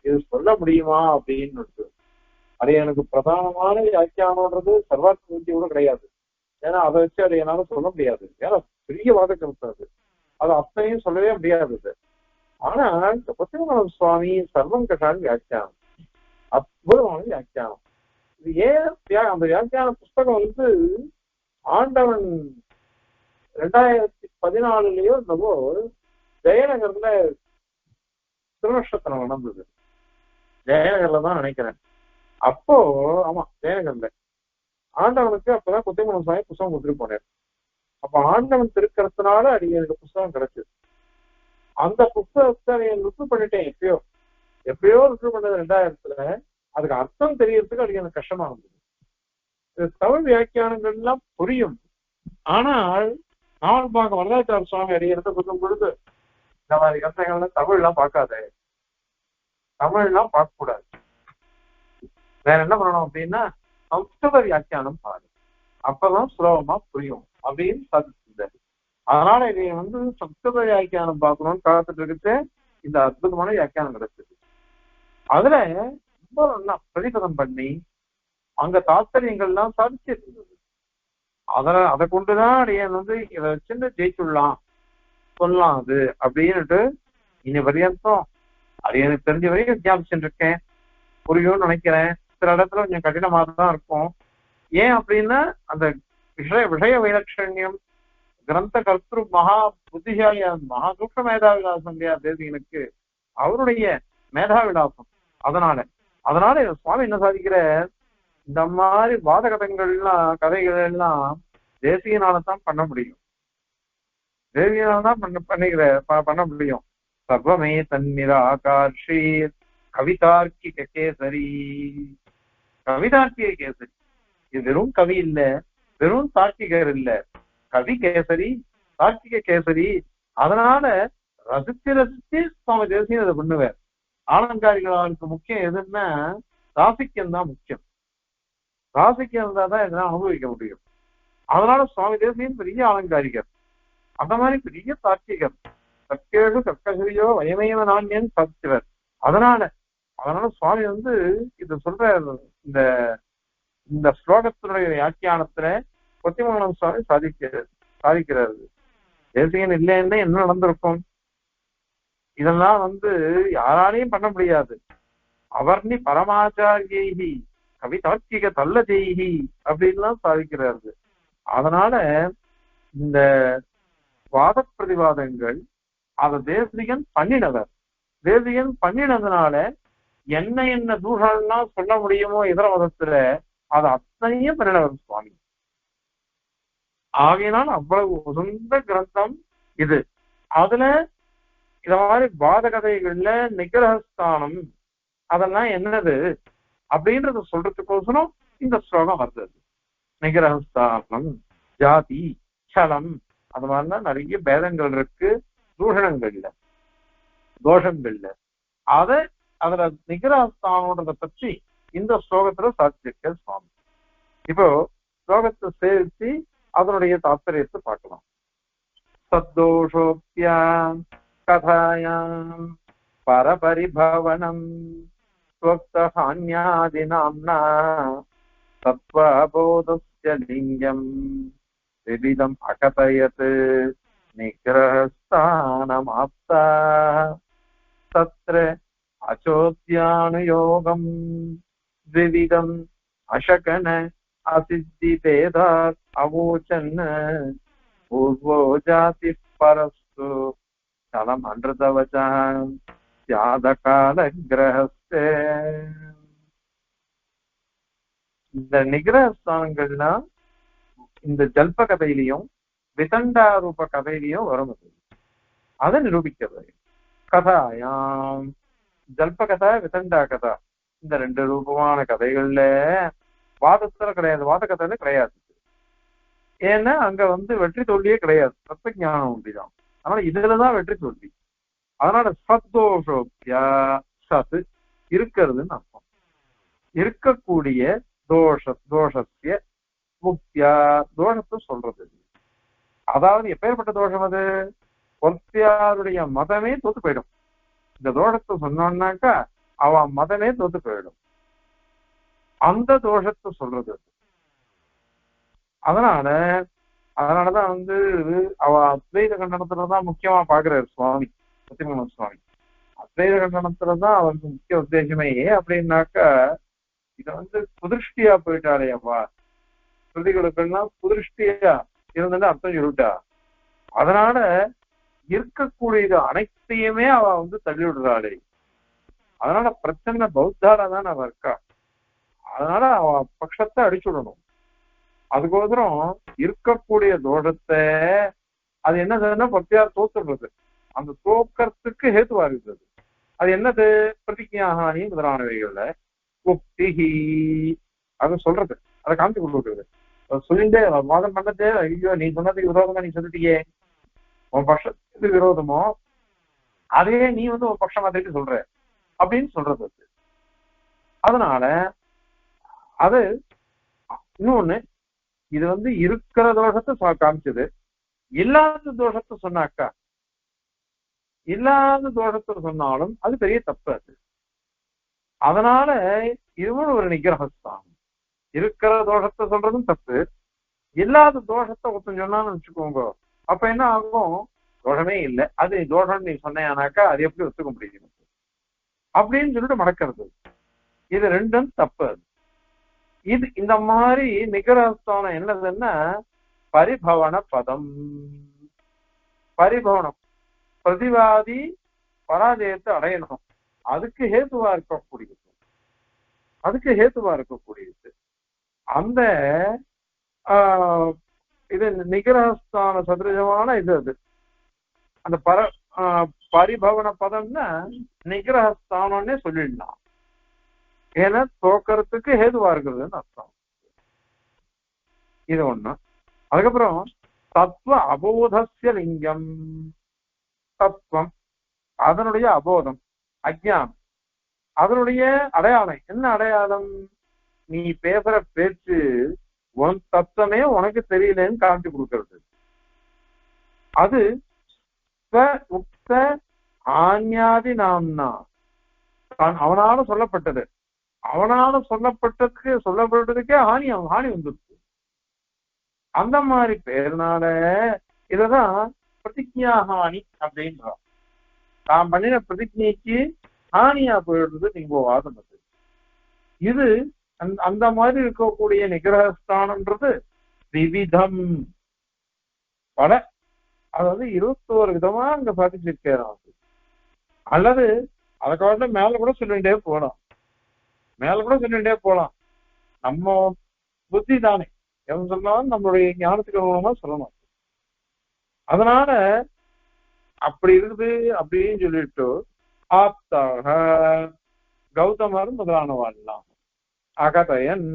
A: இது சொல்ல முடியுமா அப்படின்னு. அது எனக்கு பிரதானமான வியாக்கியானம்ன்றது சர்வார்த்த பூஜை கூட கிடையாது. ஏன்னா அதை வச்சு அதை என்னால சொல்ல முடியாது. ஏன்னா பெரிய வாத கருத்து அது அத்தனையும் சொல்லவே முடியாது. ஆனா இந்த பத்திரமலம் சுவாமி சர்வம் கஷான் வியாக்கியானம், அற்புதமான வியாக்கியானம். இது ஏன் அந்த வியாக்கியான புஸ்தகம் வந்து ஆண்டவன் 2014 என்னவோ ஜெயநகர்ல திருநட்சத்திரம் நடந்தது. ஜெயநகர்ல தான் நினைக்கிறேன். அப்போ ஆமா ஜெயநகர்ல ஆண்டவனுக்கு அப்பதான் குத்திமலம் சுவாமி புஸ்தகம் கொடுத்துட்டு போனார். அப்ப ஆண்டவன் திருக்கிறதுனால அது எனக்கு புஸ்தகம் கிடைச்சது. அந்த புஸ்தகத்தை ருத்து பண்ணிட்டேன், எப்பயோ ருத்து பண்ணது 2000. அதுக்கு அர்த்தம் தெரியறதுக்கு அது எனக்கு கஷ்டமா இருந்தது. தமிழ் வியாக்கியானங்கள் எல்லாம் புரியும். ஆனால் நாவல்பாக்கம் வரதாச்சார சுவாமி அடிக்கிறத சொல்லும் பொழுது இந்த மாதிரி கருத்தைகள்ல தமிழ்லாம் பார்க்காத, தமிழ்லாம் பார்க்க கூடாது, வேற என்ன பண்ணணும் அப்படின்னா சம்ஸ்கிருத வியாக்கியானம் பாரு, அப்பதான் சுலபமா புரியும் அப்படின்னு சாதிச்சிருந்தாரு. அதனால இதை வந்து சம்ஸ்கிருத வியாக்கியானம் பார்க்கணும்னு காத்துட்டு இருக்கு. இந்த அற்புதமான வியாக்கியானம் கிடைச்சது. அதுல ரொம்ப நல்லா பிரதிபதம் பண்ணி அங்க தாத்பரியங்கள்லாம் சாதிச்சிருந்தது. அதை கொண்டுதான் அடியன் வந்து இதை வச்சுட்டு ஜெயிச்சுடலாம் சொல்லலாம் அது அப்படின்னுட்டு இனி பரியந்தம் அது எனக்கு தெரிஞ்ச வரைக்கும் வித்தியாபிச்சுட்டு இருக்கேன். புரியும்னு நினைக்கிறேன். சில இடத்துல கொஞ்சம் கடினமாக தான் இருக்கும். ஏன் அப்படின்னா அந்த விஷய வைலட்சண்யம் கிரந்த கர்த்திரு மகா புத்திசாலியா மகா சூக்ஷ்ம மேதாவிலாசம் இல்லையா தேசிகனுக்கு, அவருடைய மேதாவிலாசம். அதனால சுவாமி என்ன சாதிக்கிற, இந்த மாதிரி வாதகதங்கள்லாம் கதைகள் எல்லாம் தேசிகனாலதான் பண்ண முடியும். தேசிகனால்தான் பண்ண முடியும். சர்வமே தன்னிராகார்ஷி கவிதார்க்கிக கேசரி. கவிதார்க்கிக கேசரி, இது வெறும் கவி இல்ல, வெறும் தார்க்கிகர் இல்ல, கவி கேசரி, தார்க்கிக கேசரி. அதனால ரசிச்சு சுவாமி தேசியம் அதை பண்ணுவார். ஆலங்காரிகளுக்கு முக்கியம் எதுன்னா ராசிக்கம் தான் முக்கியம். ராசிக்கம் இருந்தாதான் இதெல்லாம் அனுபவிக்க முடியும். அதனால சுவாமி தேசியம் பெரிய ஆலங்காரிகர், அந்த மாதிரி பெரிய தார்க்கிகர். சக்கேடு கக்கசரியோ வயமயம நாண்யன் சாதிச்சவர். அதனால சுவாமி வந்து இத சொல்ற இந்த ஸ்லோகத்தினுடைய வியாக்கியானத்துல கொத்திமங்கலம் சுவாமி சாதிக்கிறாரு. தேசிகன் இல்லைன்னா என்ன நடந்திருக்கும்? இதெல்லாம் வந்து யாராலையும் பண்ண முடியாது. அவர்னி பரமாச்சாரியி கவிதார்க்கிக தல்ல ஜெய்ஹி அப்படின்லாம் சாதிக்கிறாரு. அதனால இந்த வாத பிரதிவாதங்கள் அதை தேசிகன் பண்ணினவர். தேசிகன் பண்ணினதுனால என்ன தூஷம்லாம் சொல்ல முடியுமோ இதர மதத்துல அது அத்தனையும் பண்ணினவர் சுவாமி. ஆகையினால் அவ்வளவு உசந்த கிரந்தம் இது. அதுல இத மாதிரி வாத கதைகள்ல நிகிரகஸ்தானம் அதெல்லாம் என்னது அப்படின்றத சொல்றதுக்கோசரம் இந்த ஸ்லோகம் வருது. நிகிரகஸ்தானம் ஜாதி சலம் அது மாதிரிலாம் நிறைய பேதங்கள் இருக்கு தூஷணங்கள்ல தோஷங்கள்ல. அதை அதுல நிகராஸ்தானோன்றத பத்தி இந்த ஸ்லோகத்துல சாதிச்சிருக்க சுவாமி. இப்போ ஸ்லோகத்தை சேர்த்து அதனுடைய தாத்பரியத்தை பார்க்கலாம். சத்தோஷோக்தியாம் கதாயாம் பரபரிபவனம் ஸ்வக்தஹான்யாதிநாம்னா தத்வபோதஸ்ய லிங்கம் விவிதம் அகதயத் நிகிரஹஸ்தானமாப்தா தத்ர அச்சோத்யானுயோகம் விவிதம் அசகன அசித்தி பேதாத் அவோச்சன் பூர்வோ ஜாதி பரஸ்து தலம் அன்றுதவச்சான் தியாதகால கிரகஸ்தே. இந்த நிகிரகஸ்தானங்கள்னா இந்த ஜல்ப கதையிலையும் விதண்டாரூப கதையிலையும் வரும். அதை நிரூபிக்கிறது. கதாயாம் ஜல்ப கதா விதண்டா கதா இந்த ரெண்டு ரூபமான கதைகள்ல வாதத்துல கிடையாது, வாத கதையில கிடையாது. ஏன்னா அங்க வெற்றி தோல்வியே கிடையாது, தத்துவ ஞானம் உண்டிதான். அதனால இதுலதான் வெற்றி தோல்வி. அதனால சத்தோஷோக்தியா சத்து இருக்கிறதுன்னு அர்த்தம். இருக்கக்கூடிய தோஷத்திய முக்தியா தோஷத்தை சொல்றது. அதாவது எப்பேற்பட்ட தோஷம் அது? ஒருத்தியாருடைய மதமே தோத்து போயிடும். இந்த தோஷத்தை சொன்னான்னாக்கா அவ மதமே தோத்து போயிடும். அந்த தோஷத்தை சொல்றது. அதனாலதான் அவ அத்வைத கண்டனத்துலதான் முக்கியமா பாக்குறாரு சுவாமி சத்தியமூல சுவாமி. அத்வைத கண்டனத்துலதான் அவருக்கு முக்கிய உத்தேசமே. அப்படின்னாக்கா இத புதிருஷ்டியா போயிட்டாளே அப்பா, ஸ்ருதிகளுக்கெல்லாம் புதிருஷ்டியா இருந்தது அர்த்தம் சொல்லிட்டா. அதனால இருக்கக்கூடியது அனைத்தையுமே அவ தள்ளி விடுறாளே. அதனால பிரச்சனை பௌத்தால தான் அவ இருக்கா. அதனால அவ பட்சத்தை அடிச்சுடணும். அதுக்கோசரம் இருக்கக்கூடிய தோஷத்தை அது என்னதுன்னா பக்தியார் தோத்துடுறது. அந்த தோக்கறதுக்கு ஹேத்துவா இருக்கிறது. அது என்னது? பிரதிஜாஹானி முதலானவைகள்ல உக்திஹி அது சொல்றது. அதை காமிச்சு கொடுக்குறது. சொல்லிட்டே வாதம் பண்ணதே, ஐயோ நீ சொன்னதுக்கு விரோதமா நீ சொல்லிட்டியே, உன் பட்சத்துக்கு விரோதமோ அதையே நீ உன் பட்சமா திருப்பி சொல்ற அப்படின்னு சொல்றது. அதனால அது இன்னொன்னு, இது இருக்கிற தோஷத்தை காமிச்சது. இல்லாத தோஷத்தை சொன்னாக்கா, இல்லாத தோஷத்தை சொன்னாலும் அது பெரிய தப்பு. அது அதனால இதுவும் ஒரு நிகிரகஸ்தானம். இருக்கிற தோஷத்தை சொல்றதும் தப்பு, இல்லாத தோஷத்தை ஒருத்தன் சொன்னான்னு வச்சுக்கோங்க, அப்ப என்ன ஆகும்? தோஷமே இல்லை, அது தோஷம் நீ சொன்னாக்கா அது எப்படி ஒத்துக்க முடியும் அப்படின்னு சொல்லிட்டு மடக்கிறது. இது ரெண்டும் தப்பு. இது இந்த மாதிரி நிகரஸ்தானம் என்னதுன்னா பரிபவன பதம். பரிபவனம் பிரதிவாதி பராஜயத்தை அடையணும், அதுக்கு ஹேத்துவா இருக்கக்கூடியது. அந்த இது நிகரஸ்தான சதுரஜமான இது. அது அந்த பரிபவன பதம்னா நிகரஸ்தானம்னே சொல்லிடலாம். ஏன்னா தோக்கறதுக்கு ஹேதுவா இருக்கிறதுன்னு அர்த்தம். இது ஒண்ணு. அதுக்கப்புறம் தத்துவ அபோதஸ்ய லிங்கம். தத்துவம் அதனுடைய அபோதம், அஜ்ஞானம், அதனுடைய அடையாளம். என்ன அடையாளம்? நீ பேசுற பேச்சு உன் தத்துவமே உனக்கு தெரியலன்னு காமிச்சு கொடுக்கிறது. அது உக்த ஆன்யாதி நாம்னா அவனால சொல்லப்பட்டது. அவனால சொல்லப்பட்டதுக்கே ஹானி வந்துருச்சு. அந்த மாதிரி பேருனால இததான் பிரதிஜாஹானி அப்படின்றான். தான் பண்ணின பிரதிஜைக்கு ஹானியா போயிடுறது நீங்க வாதம். இது அந்த மாதிரி இருக்கக்கூடிய நிகிரகஸ்தானம்ன்றது விவிதம் பல, அதாவது 21 விதமா அங்க சாதிச்சிருக்கிறான். அல்லது அதை காட்ட மேல கூட சொல்லிட்டே போலாம். நம்ம புத்தி தானே எவன் சொன்னாலும் நம்மளுடைய ஞானத்துக்கு மூலமா சொல்லணும். அதனால அப்படி இருக்குது அப்படின்னு சொல்லிட்டு ஆப்தாக கௌதமர் முதலானவாழ்லாம் அகதயன்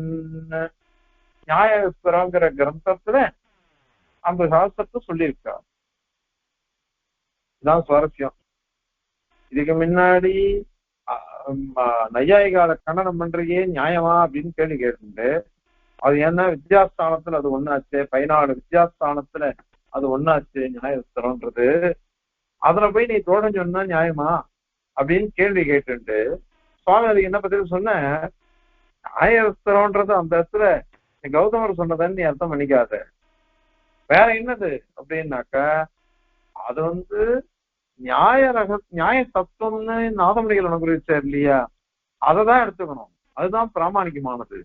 A: நியாயஸ்வரங்கிற கிரந்தத்துல அந்த சாஸ்திரத்தை சொல்லியிருக்கா. இதான் சுவாரஸ்யம். இதுக்கு முன்னாடி நையாயிகால கண்டனம் பண்றையே நியாயமா அப்படின்னு கேள்வி கேட்டு, அது என்ன வித்யாஸ்தானத்துல அது ஒண்ணாச்சு, 14 வித்யாஸ்தானத்துல அது ஒண்ணாச்சு நியாயஸ்தரம்ன்றது, அதுல போய் நீ தோடம் சொன்னா நியாயமா அப்படின்னு கேள்வி கேட்டு சுவாமி அதுக்கு என்ன பதில் சொன்ன, நியாயஸ்தரம்ன்றது அந்த இடத்துல கௌதமர் சொன்னதான்னு நீ அர்த்தம் பண்ணிக்காத. வேற என்னது அப்படின்னாக்க அது நியாய தத்துவம்னு நாதமணிகள் அனுபவிச்சார் இல்லையா, அததான் எடுத்துக்கணும், அதுதான் பிராமணிகமானது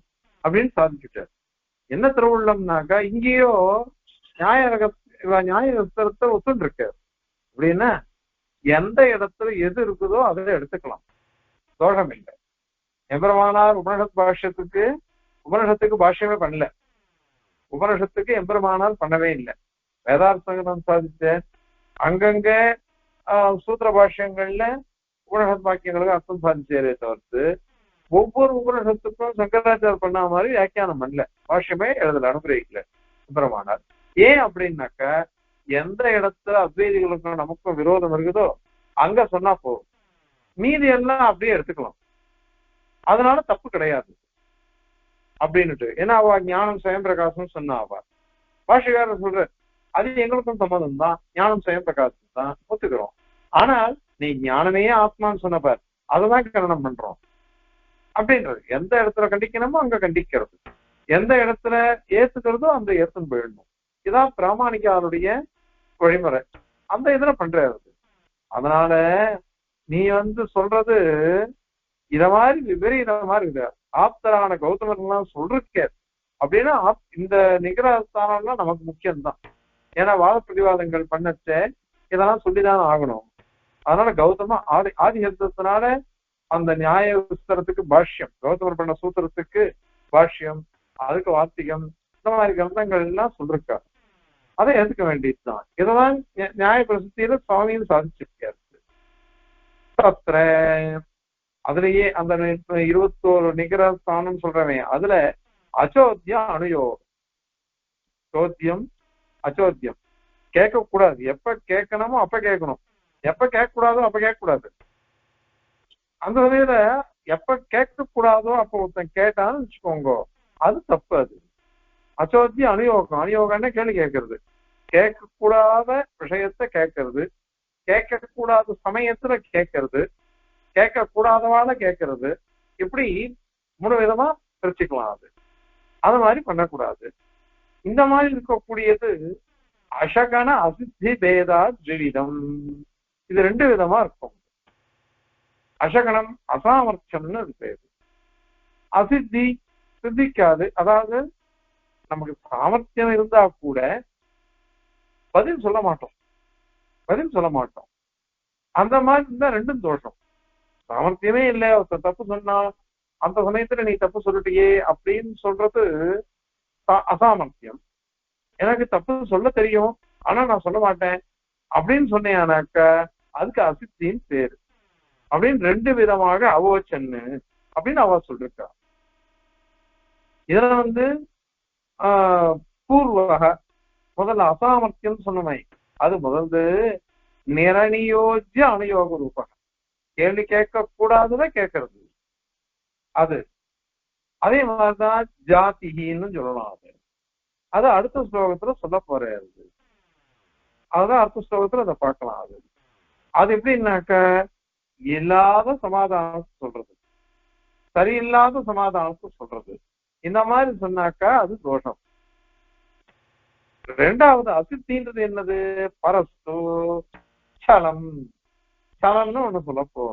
A: அப்படின்னு சாதிச்சுட்டார். என்ன திருவுள்ளம்னாக்கா இங்கேயோ நியாயஸ்தரத்தை ஒத்துன்னு இருக்கு அப்படின்னா எந்த இடத்துல எது இருக்குதோ அதை எடுத்துக்கலாம், தோஷம் இல்லை. எம்பெருமானார் உபனிஷத்துக்கு பாஷ்யமே பண்ணல, உபனிஷத்துக்கு எம்பெருமானார் பண்ணவே இல்லை. வேதார்த்தம் சாதிச்ச அங்கங்க சூத்திர பாஷ்யங்கள்ல உபனிஷத் வாக்கியங்களுக்கு அர்த்தம் சாதிச்சே தவிர்த்து ஒவ்வொரு உபனிஷத்துக்கும் சங்கராச்சாரம் பண்ண மாதிரி வியாக்கியானம் பண்ணல, பாஷ்யமே எழுதல, அனுகிரகிக்கல எம்பெருமானார். ஏன் அப்படின்னாக்க எந்த இடத்துல அத்வைதிகளுக்கும் நமக்கும் விரோதம் இருக்குதோ அங்க சொன்னா போதும், மீதி எல்லாம் அப்படியே எடுத்துக்கலாம், அதனால தப்பு கிடையாது அப்படின்னுட்டு. ஏன்னா அவ ஞானம் சுயம் பிரகாசம் சொன்னா, அவ பாஷகாரர் சொல்ற அது எங்களுக்கும் சம்மதம் தான், ஞானம் சுயம் பிரகாசம் தான் ஒத்துக்கிறோம். ஆனால் நீ ஞானமே ஆத்மான்னு சொன்னப்பார், அததான் கண்டனம் பண்றோம் அப்படின்றது. எந்த இடத்துல கண்டிக்கணுமோ அங்க கண்டிக்கிறது, எந்த இடத்துல ஏத்துக்கிறதோ அந்த ஏத்துன்னு போயிடணும். இதான் பிராமணிகாருடைய வழிமுறை, அந்த இதுல பண்றது. அதனால நீ சொல்றது இத மாதிரி விபரீத மாதிரி இருக்கு. ஆப்தரான கௌதமர்லாம் சொல்றீங்க அப்படின்னா இந்த நிகரஸ்தானம்லாம் நமக்கு முக்கியம்தான். ஏன்னா வாத பிரதிவாதங்கள் பண்ணச்ச இதெல்லாம் சொல்லிதான் ஆகணும். அதனால கௌதம ஆதிஹத்தினால அந்த நியாய விஸ்தரத்துக்கு பாஷ்யம், கௌதமர் பண்ண சூத்திரத்துக்கு பாஷ்யம், அதுக்கு வார்த்திகம், இந்த மாதிரி கிரந்தங்கள் எல்லாம் சொல்லிருக்கா, அதை ஏத்துக்க வேண்டியதுதான். இதெல்லாம் நியாய பிரசித்தியில சுவாமியும் சாதிச்சிருக்காரு. அதுலயே அந்த 21 நிகர ஸ்தானம் சொல்றவன் அதுல அச்சோத்தியம் அனுயோகம், சோத்தியம் அச்சோத்தியம் கேட்க கூடாது. எப்ப கேட்கணுமோ அப்ப கேட்கணும், எப்ப கேட்க கூடாதோ அப்ப கேட்க கூடாது. அந்த வகையில எப்ப கேட்க கூடாதோ அப்ப ஒருத்தன் கேட்டான்னு வச்சுக்கோங்க, அது தப்பு. அது அச்சோத்தியம் அனுயோகம். அனுயோகம்னா கேள்வி கேட்கறது, கேட்கக்கூடாத விஷயத்த கேட்கறது, கேட்கக்கூடாத சமயத்துல கேட்கறது, கேட்கக்கூடாதவால கேட்கறது, இப்படி 3 விதமா பிரிச்சுக்கலாம். அது மாதிரி பண்ணக்கூடாது. இந்த மாதிரி இருக்கக்கூடியது அசகன அசித்தி பேதா ஜீவிதம், இது 2 விதமா இருக்கும். அசகனம் அசாமர்த்தியம்னு அது பேரு. அசித்தி சித்திக்காது, அதாவது நமக்கு சாமர்த்தியம் இருந்தா கூட பதில் சொல்ல மாட்டோம். அந்த மாதிரி இருந்தா 2ம் தோஷம். சாமர்த்தியமே இல்லை, ஒருத்தர் தப்பு சொன்னா அந்த சமயத்துல நீ தப்பு சொல்லிட்டியே அப்படின்னு சொல்றது அசாமர்த்தியம். எனக்கு தப்பு சொல்ல தெரியும் ஆனா நான் சொல்ல மாட்டேன் அப்படின்னு சொன்னேனாக்க அதுக்கு அசித்தின்னு பேரு. அப்படின்னு 2 விதமாக அவச்சன்னு அப்படின்னு அவ சொல்லிருக்கா. இதுல பூர்வக முதல்ல அசாமர்த்தியம் சொன்னமை, அது முதல்ல நிரணியோஜ்ய அனுயோக ரூபக, கேள்வி கேட்க கூடாதத கேட்கறது. அது அதே மாதிரிதான் ஜாதின்னு சொல்லலாம். அது அடுத்த ஸ்லோகத்துல சொல்ல போறாரு. அதுதான் அடுத்த ஸ்லோகத்துல அதை பார்க்கலாம். அது எப்படின்னாக்க இல்லாத சமாதானத்தை சொல்றது, சரியில்லாத சமாதானத்தை சொல்றது, இந்த மாதிரி சொன்னாக்கா அது தோஷம். 2வது அசித்தின்றது என்னது, பரஸ்து சலம். சலம்னு ஒண்ணு சொல்லப்போ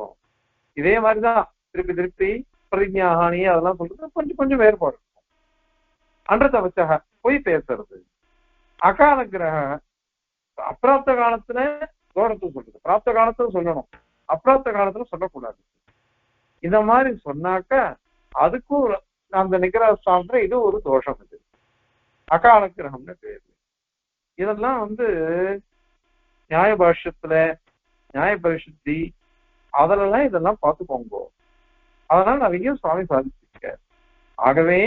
A: இதே மாதிரிதான் திருப்பி பிரதிஜாஹானி அதெல்லாம் சொல்றது கொஞ்சம் வேறுபாடு இருக்கும். அன்றத வச்சக பொய் பேசுறது, அகால கிரக அப்பிராப்த காலத்துல தோஷத்தை சொல்றது, பிராப்த காலத்துல சொல்லணும், அப்பிராப்த காலத்துல சொல்லக்கூடாது. இந்த மாதிரி சொன்னாக்க அதுக்கும் அந்த நிகர ஸ்தானத்துல இது ஒரு தோஷம். இது அகால கிரகம்னு பேரு. இதெல்லாம் நியாய பாஷ்யத்துல நியாய பரிசுத்தி அதெல்லாம் இதெல்லாம் பார்த்துக்கோங்க. அதனால நிறைய சுவாமி சாதிச்சிருக்க. ஆகவே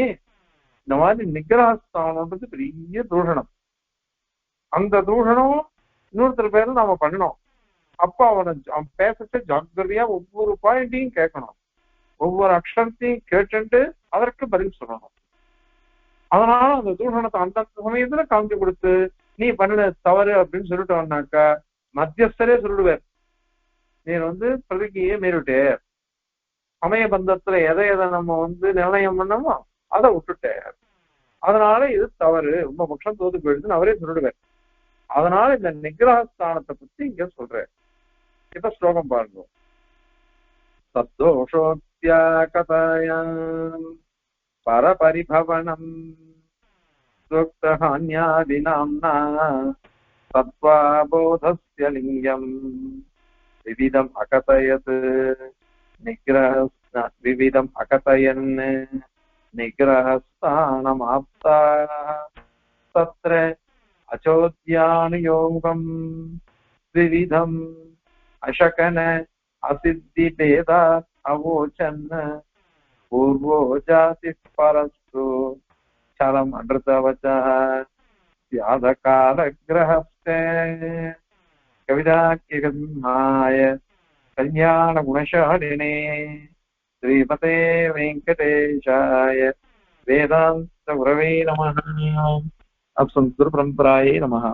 A: இந்த மாதிரி நிகரஸ்தானம்ன்றது பெரிய தூஷணம். அந்த தூஷணம் இன்னொருத்தர் பேரும் நாம பண்ணணும். அப்ப அவன் பேச ஜாக்கிரதையா ஒவ்வொரு பாயிண்டையும் கேட்கணும், ஒவ்வொரு அக்ஷரத்தையும் கேட்டுட்டு அதற்கு பதில் சொல்லணும். அதனால அந்த தூஷணத்தை அந்த சமயத்துல காமிச்சு கொடுத்து நீ பண்ணின தவறு அப்படின்னு சொல்லிட்டு வந்தாக்கா மத்தியஸ்தரே சொல்லுவார், நீ பிரதிகையே மீறிட்டே, சமய பந்தத்துல எதை நம்ம நிர்ணயம் பண்ணமோ அதை விட்டுட்டேன், அதனால இது தவறு, ரொம்ப பட்சம் தோத்து போயிடுதுன்னு அவரே சொல்லிடுவார். அதனால இந்த நிகிரகஸ்தானத்தை பத்தி இங்க சொல்றேன். இப்ப ஸ்லோகம் பாருங்க. சத்தோஷோத்யா கதாயாம் பரபரிபவனம் சுக்தஹான்யாதிநாம்னா சத்வாபோதஸ்ய லிங்கம் விவிதம் அகதயத் விவிதம் அகதயன் நிகிரகஸ்தானமாப்தா தத்ர அச்சோத்யானுயோகம் விவிதம் அசகன அசித்தி பேதா அவோச்சன் பூர்வோ ஜாதி பரஸ்து சலம் அன்றுதவச்ச யாதகால கிரஹஸ்தே கவிதாக்கியகமாய கல்யாண குணசாலினே ஸ்ரீமதே வெங்கடேஷாய வேதாந்த குரவே நமः. அப்சந்தர் பரம்பராயே நமः.